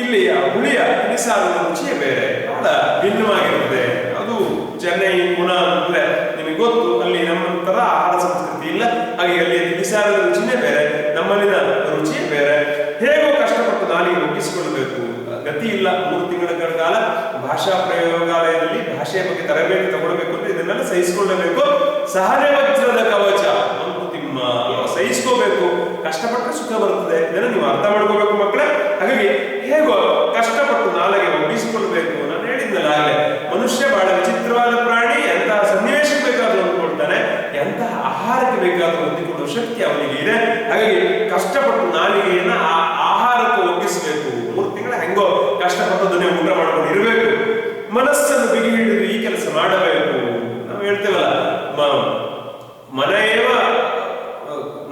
ಇಲ್ಲಿಯ ಹುಳಿಯ ತಿಳಿಸಾರದ ರುಚಿಯೇ ಬೇರೆ, ಬಹಳ ಭಿನ್ನವಾಗಿರ್ತದೆ. ಅದು ಚೆನ್ನೈ, ಪುನಾ ಅಂದ್ರೆ ನಿಮಗೆ ಗೊತ್ತು, ಅಲ್ಲಿ ನಮ್ಮಂತರ ಆಹಾರ ಸಂಸ್ಕೃತಿ ಇಲ್ಲ. ಹಾಗೆ ಅಲ್ಲಿ ತಿಳಿಸಾರದ ರುಚಿನೇ ಬೇರೆ, ನಮ್ಮಲ್ಲಿನ ರುಚಿಯೇ ಬೇರೆ. ಹೇಗೋ ಕಷ್ಟಪಟ್ಟು ನಾಲಿಗೆ ಒಗ್ಗಿಸಿಕೊಳ್ಳಬೇಕು, ಗತಿ ಇಲ್ಲ. 3 ತಿಂಗಳ ಕಾಲ ಭಾಷಾ ಪ್ರಯೋಗಾಲಯದಲ್ಲಿ ಭಾಷೆಯ ಬಗ್ಗೆ ತರಬೇತಿ ತಗೊಳ್ಬೇಕು ಅಂದ್ರೆ ಇದನ್ನೆಲ್ಲ ಸಹಿಸಿಕೊಳ್ಳಬೇಕು. ಸಹನೆ ವಜ್ರದ ಕವಚ ಮಂಕುತಿಮ್ಮ, ಸಹಿಸ್ಕೋಬೇಕು. ಕಷ್ಟಪಟ್ಟರೆ ಸುಖ ಬರುತ್ತದೆ, ಇದನ್ನು ನೀವು ಅರ್ಥ ಮಾಡ್ಕೋಬೇಕು ಮಕ್ಕಳೇ. ಹಾಗಾಗಿ ಹೇಗೋ ಕಷ್ಟಪಟ್ಟು ನಾಲಿಗೆ ಒಗ್ಗಿಸಿಕೊಳ್ಬೇಕು. ನಾನು ಹೇಳಿದ್ನಲ್ಲ ಆಗಲೇ, ಮನುಷ್ಯ ಬಹಳ ವಿಚಿತ್ರವಾದ ಪ್ರಾಣಿ. ಎಂತಹ ಸನ್ನಿವೇಶಕ್ಕೆ ಬೇಕಾದ್ರೂ ಹೊಂದ್ಕೊಳ್ತಾನೆ, ಎಂತಹ ಆಹಾರಕ್ಕೆ ಬೇಕಾದ್ರೂ ಹೊಂದಿಕೊಳ್ಳುವ ಶಕ್ತಿ ಅವನಿಗೆ ಇದೆ. ಹಾಗಾಗಿ ಕಷ್ಟಪಟ್ಟು ನಾಲಿಗೆಯನ್ನ ಆ ಆಹಾರಕ್ಕೆ ಒಗ್ಗಿಸಬೇಕು. 3 ತಿಂಗಳ ಹೆಂಗೋ ಕಷ್ಟಪಟ್ಟದನ್ನೇ ಊಟ ಮಾಡ್ಕೊಂಡು ಇರಬೇಕು. ಮನಸ್ಸನ್ನು ಬಿಗಿ ಹಿಡಿದು ಈ ಕೆಲಸ ಮಾಡಬೇಕು. ನಾವು ಹೇಳ್ತೇವಲ್ಲ, ಮನೆಯವ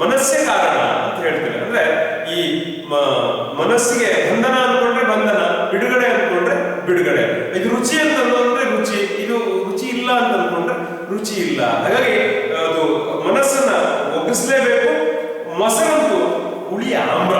ಮನಸ್ಸೇ ಕಾರಣ ಅಂತ ಹೇಳ್ತೇವೆ. ಅಂದ್ರೆ ಈ ಮನಸ್ಸಿಗೆ ಬಂಧನ ಅನ್ಕೊಂಡ್ರೆ ಬಂಧನ, ಬಿಡುಗಡೆ ಅನ್ಕೊಂಡ್ರೆ ಬಿಡುಗಡೆ. ಇದು ರುಚಿ ಅಂತ ಅಂದ್ರೆ ರುಚಿ, ಇದು ರುಚಿ ಇಲ್ಲ ಅಂತ ಅನ್ಕೊಂಡ್ರೆ ರುಚಿ ಇಲ್ಲ. ಹಾಗಾಗಿ ಅದು ಮನಸ್ಸನ್ನ ಒಗ್ಗಿಸ್ಲೇಬೇಕು. ಮೊಸರಂತೂ ಹುಳಿ ಆಮ್ರ,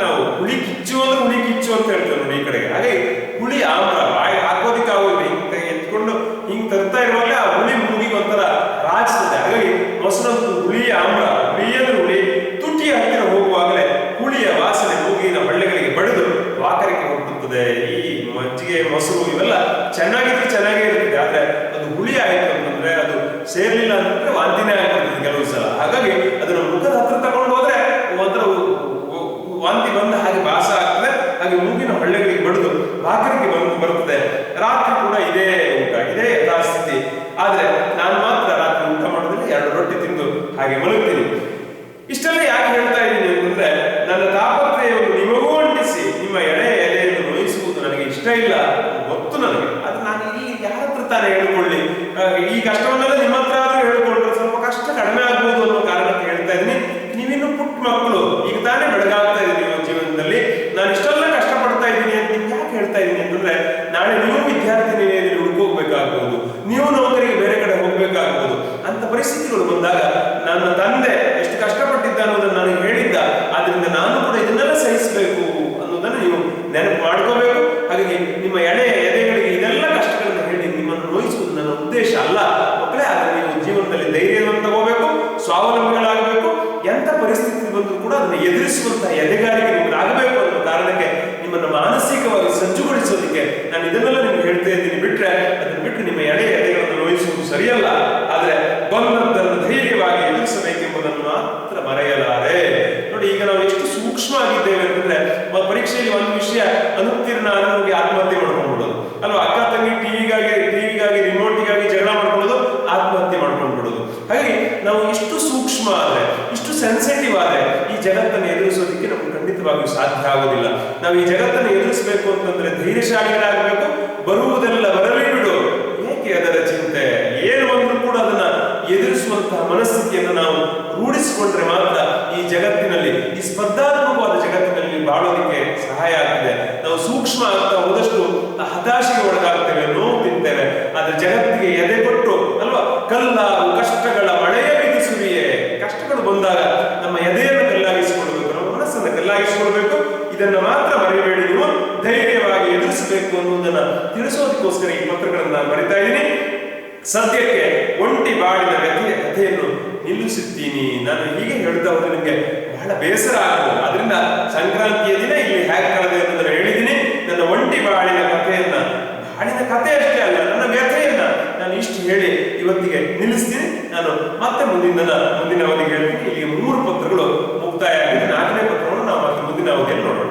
ನಾವು ಹುಳಿ ಕಿಚ್ಚು ಅಂದ್ರೆ ಹುಳಿ ಕಿಚ್ಚು ಅಂತ ಹೇಳ್ತೇವೆ ನೋಡಿ ಈ ಕಡೆಗೆ. ಹಾಗೆ ಹುಳಿ ಆಮ್ರ ಬಾಯಿ ಹಾಕೋದಿಕ್ಕೆ ಆಗೋದಿಲ್ಲ. ಹಿಂಗ ಎತ್ಕೊಂಡು ಹಿಂಗ್ ತರ್ತಾ ಇರುವಾಗಲೇ ಆ ಹುಳಿ ಮೂಗಿಗೆ ಒಂಥರ ರಾಜಿಸ್ತದೆ. ಹಾಗಾಗಿ ಮೊಸರಂತೂ ಹುಳಿ ಆಮ್ರ, ಹುಳಿಯನ್ನು ಹುಳಿ ತುಟಿಯ ಹತ್ತಿರ ಹೋಗುವಾಗಲೇ ಹುಳಿಯ ವಾಸನೆ ಮೂಗಿನ ಬಳ್ಳೆಗಳಿಗೆ ಬಡಿದು ವಾಕರಿಕೆ ಹುಟ್ಟುತ್ತದೆ. ಈ ಮಜ್ಜಿಗೆ, ಮೊಸರು ಇವೆಲ್ಲ ಚೆನ್ನಾಗಿದ್ರೆ ಚೆನ್ನಾಗೇ ಇರ್ತದೆ. ಆದ್ರೆ ಅದು ಹುಳಿ ಆಯ್ತು ಅಂತಂದ್ರೆ, ಅದು ಸೇರ್ಲಿಲ್ಲ ಅಂತಂದ್ರೆ ವಾಂತಿನೇ ಆಗಿರ್ತದೆ ಕೆಲವು ಸಲ. ಹಾಗಾಗಿ ಅದನ್ನ ಮುಖದ ಹತ್ರ ತಗೊಂಡು ಹೋದ್ರೆ ಒಂಥರ ವಾಂತಿ ಬಂದ ಹಾಗೆ ಭಾಸ ಆಗ್ತದೆ. ಹಾಗೆ ಮೂಗಿನ ಹಳ್ಳೆಗಳಿಗೆ ಬಡಿದು ವಾಕರಿಗೆ ಬರುತ್ತದೆ. ರಾತ್ರಿ ಕೂಡ ಇದೇ ಊಟ, ಇದೇ ಯಥಾಸ್ಥಿತಿ. ಆದ್ರೆ ನಾನು ಮಾತ್ರ ರಾತ್ರಿ ಊಟ ಮಾಡೋದ್ರೆ 2 ರೊಟ್ಟಿ ತಿಂದು ಹಾಗೆ ಮಲಗ್ತೀನಿ. ಇಷ್ಟೆಲ್ಲ ಯಾಕೆ ಹೇಳ್ತಾ ಇದ್ದೀನಿ ಅಂತಂದ್ರೆ, ನನ್ನ ತಾಪತ್ರಯವನ್ನು ನಿಮಗೂ ಅಂಟಿಸಿ ನಿಮ್ಮ ಎಲೆಯನ್ನು ನೋಯಿಸುವುದು ನನಗೆ ಇಷ್ಟ ಇಲ್ಲ, ಗೊತ್ತು ನನಗೆ. ಅದು ನಾನು ಇಲ್ಲಿ ಯಾರ ಹತ್ರ ತಾನೇ ಹೇಳ್ಕೊಳ್ಳಿ? ಈ ಕಷ್ಟವನ್ನೆಲ್ಲ ನಿಮ್ಮ ಹತ್ರ ಆದ್ರೂ ಹೇಳ್ಕೊಂಡ್ರೆ ಸ್ವಲ್ಪ ಕಷ್ಟ ಕಡಿಮೆ ಆಗ್ಬೋದು ಅನ್ನೋ ಕಾರಣಕ್ಕೆ ಹೇಳ್ತಾ ಇದ್ದೀನಿ. ನೀವಿನ್ನು ಪುಟ್ಟ ಮಕ್ಕಳು, ಈಗ ತಾನೇ ಬೆಳಗಾಗ್ತಾ ಇದ್ದೀನಿ ನಿಮ್ಮ ಜೀವನದಲ್ಲಿ. ನಾನು ಇಷ್ಟೆಲ್ಲ ಕಷ್ಟಪಡ್ತಾ ಇದ್ದೀನಿ ಅಂತ ನಿಮ್ಗೆ ಯಾಕೆ ಹೇಳ್ತಾ ಇದ್ದೀನಿ ಅಂತಂದ್ರೆ, ನಾಳೆ ನೀವು ವಿದ್ಯಾರ್ಥಿ ನಿಲಯದಲ್ಲಿ ಹುಡುಕೋಗ್ಬೇಕಾಗ್ಬೋದು, ನೀವು ನೌಕರಿಗೆ ಬೇರೆ ಕಡೆ ಹೋಗ್ಬೇಕಾಗ್ಬೋದು. ಅಂತ ಪರಿಸ್ಥಿತಿಗಳು ಬಂದಾಗ ನನ್ನ ತಂದೆ ಎಷ್ಟು ಕಷ್ಟಪಟ್ಟಿದ್ದ ಅನ್ನೋದನ್ನು ನನಗೆ ಹೇಳಿದ್ದ. ಆದ್ರಿಂದ ನಾನು ಕೂಡ ಇದನ್ನೆಲ್ಲ ಸಹಿಸಬೇಕು ಅನ್ನೋದನ್ನು ನೀವು ನೆನಪು ಮಾಡ್ಕೋಬೇಕು. ಹಾಗಾಗಿ ನಿಮ್ಮ ಎದೆಗಳಿಗೆ ಇದೆಲ್ಲ ಕಷ್ಟಗಳನ್ನು ಹೇಳಿ ನಿಮ್ಮನ್ನು ನೋಯಿಸುವುದು ನನ್ನ ಉದ್ದೇಶ ಅಲ್ಲ ಮಕ್ಕಳೇ. ಆದ್ರೆ ನೀವು ಜೀವನದಲ್ಲಿ ಧೈರ್ಯವನ್ನು ತಗೋಬೇಕು, ಸ್ವಾವಲಂಬಿಗಳಾಗಬೇಕು. ಎಂತ ಪರಿಸ್ಥಿತಿ ಬಂದರೂ ಕೂಡ ಅದನ್ನು ಎದುರಿಸುವಂತಹ ಎದೆಗಾರಿಕೆ ನಿಮಗೆ ಆಗಬೇಕು ಅನ್ನೋ ಕಾರಣಕ್ಕೆ ನಿಮ್ಮನ್ನು ಮಾನಸಿಕವಾಗಿ ಸಜ್ಜುಗೊಳಿಸೋದಕ್ಕೆ ನಾನು ಇದನ್ನೆಲ್ಲ ನಿಮ್ಗೆ ಹೇಳ್ತಾ ಇದ್ದೀನಿ. ಅದನ್ನು ಬಿಟ್ಟು ನಿಮ್ಮ ಎದೆಗಳನ್ನು ನೋಯಿಸುವುದು ಸರಿಯಲ್ಲ. ಆದ್ರೆ ಬಂದದ್ದನ್ನು ಧೈರ್ಯವಾಗಿ ಎದುರಿಸಬೇಕೆಂಬುದನ್ನು ಮಾತ್ರ ಮರೆಯಲಾರೆ. ನೋಡಿ, ಈಗ ನಾವು ಎಷ್ಟು ಸೂಕ್ಷ್ಮ ಆಗಿದ್ದೇವೆ ಅಂತಂದ್ರೆ, ಪರೀಕ್ಷೆಯಲ್ಲಿ ಒಂದು ವಿಷಯ ಅನುತ್ತೀರ್ಣ ಆದ್ರೆ ನಮಗೆ ಆತ್ಮಹತ್ಯೆ ಮಾಡ್ಕೊಂಡ್ಬಿಡೋದು ಅಲ್ವಾ? ಅಕ್ಕ ತಂಗಿ ಟಿವಿಗಾಗಿ ರಿಮೋಟಿಗಾಗಿ ಜಗಳ ಮಾಡ್ಕೊಳ್ಳೋದು, ಆತ್ಮಹತ್ಯೆ ಮಾಡ್ಕೊಂಡ್ಬಿಡೋದು. ಹಾಗಾಗಿ ನಾವು ಇಷ್ಟು ಸೂಕ್ಷ್ಮ ಆದ್ರೆ, ಇಷ್ಟು ಸೆನ್ಸಿಟಿವ್ ಆದ್ರೆ ಈ ಜಗತ್ತನ್ನು ಎದುರಿಸೋದಕ್ಕೆ ನಮ್ಗೆ ಖಂಡಿತವಾಗಿಯೂ ಸಾಧ್ಯ ಆಗೋದಿಲ್ಲ. ನಾವು ಈ ಜಗತ್ತನ್ನು ಎದುರಿಸಬೇಕು ಅಂತಂದ್ರೆ ಧೈರ್ಯಶಾಲಿಗಳಾಗಬೇಕು. ಬರುವುದೆಲ್ಲ ಬರಲಿ ಬಿಡು, ಏಕೆ ಅದರ ಚಿಂತೆ? ಏನು ಬಂದರೂ ಕೂಡ ಅದನ್ನ ಎದುರಿಸುವಂತಹ ಮನಸ್ಥಿತಿಯನ್ನು ನಾವು ರೂಢಿಸಿಕೊಂಡ್ರೆ ಮಾತ್ರ ಈ ಜಗತ್ತಿನಲ್ಲಿ, ಈ ಸ್ಪರ್ಧಾತ್ಮಕವಾದ ಜಗತ್ತಿನಲ್ಲಿ ಬಾಳೋದಕ್ಕೆ ಸಹಾಯ ಆಗ್ತದೆ. ನಾವು ಸೂಕ್ಷ್ಮ ಆಗ್ತಾ ಹೋದಷ್ಟು ಹತಾಶೆಗೆ ಒಳಗಾಗ್ತೇವೆ, ನೋವು ತಿಂತೇವೆ. ಆದ್ರೆ ಜಗತ್ತಿಗೆ ಎದೆ ಕೊಟ್ಟು ಅಲ್ವಾ, ಕಲ್ಲಾರು ಕಷ್ಟಗಳ ಮಳೆಯ ಬಿಡಿಸುವಿಯೇ. ಕಷ್ಟಗಳು ಬಂದಾಗ ನಮ್ಮ ಎದೆಯನ್ನು ಕಲ್ಲಾಗಿಸಿಕೊಳ್ಬೇಕು, ನಮ್ಮ ಮನಸ್ಸನ್ನು ಕಲ್ಲಾಗಿಸಿಕೊಳ್ಬೇಕು. ಇದನ್ನ ಮಾತ್ರ ಮರೆಯಬೇಡಿ. ನೀವು ಧೈರ್ಯವಾಗಿ ಎದುರಿಸಬೇಕು ಅನ್ನುವುದನ್ನ ತಿಳಿಸೋದಕ್ಕೋಸ್ಕರ ಈ ಪತ್ರಗಳನ್ನು ನಾನು ಬರಿತಾ ಇದ್ದೀನಿ. ಸದ್ಯಕ್ಕೆ ಒಂಟಿ ಬಾಳಿನ ಕಥೆಯನ್ನು ನಿಲ್ಲಿಸುತ್ತೀನಿ. ನಾನು ಹೀಗೆ ಹೇಳ್ತಾ ಹೋದ್ರೆ ನಿಮಗೆ ಬಹಳ ಬೇಸರ ಆಗ್ಬೋದು. ಆದ್ರಿಂದ ಸಂಕ್ರಾಂತಿಯ ದಿನ ಇಲ್ಲಿ ಹೇಗೆ ಕಳೆದೆ ಅನ್ನೋದನ್ನು ಹೇಳಿದ್ದೀನಿ. ನನ್ನ ಒಂಟಿ ಬಾಳಿನ ಕಥೆಯನ್ನ, ಬಾಳಿನ ಕಥೆ ಅಷ್ಟೇ ಅಲ್ಲ, ನನ್ನ ವ್ಯಥೆಯನ್ನ ನಾನು ಇಷ್ಟು ಹೇಳಿ ಇವತ್ತಿಗೆ ನಿಲ್ಲಿಸ್ತೀನಿ. ನಾನು ಮತ್ತೆ ಮುಂದಿನ ಅವಧಿಗೆ ಹೇಳ್ತೀನಿ. ಇಲ್ಲಿಗೆ 3 ಪತ್ರಗಳು ಮುಕ್ತಾಯ ಆಗಿದೆ. 4ನೇ ಪತ್ರವನ್ನು ನಾವು ಮತ್ತೆ ಮುಂದಿನ ಅವಧಿಯಲ್ಲಿ ನೋಡೋಣ.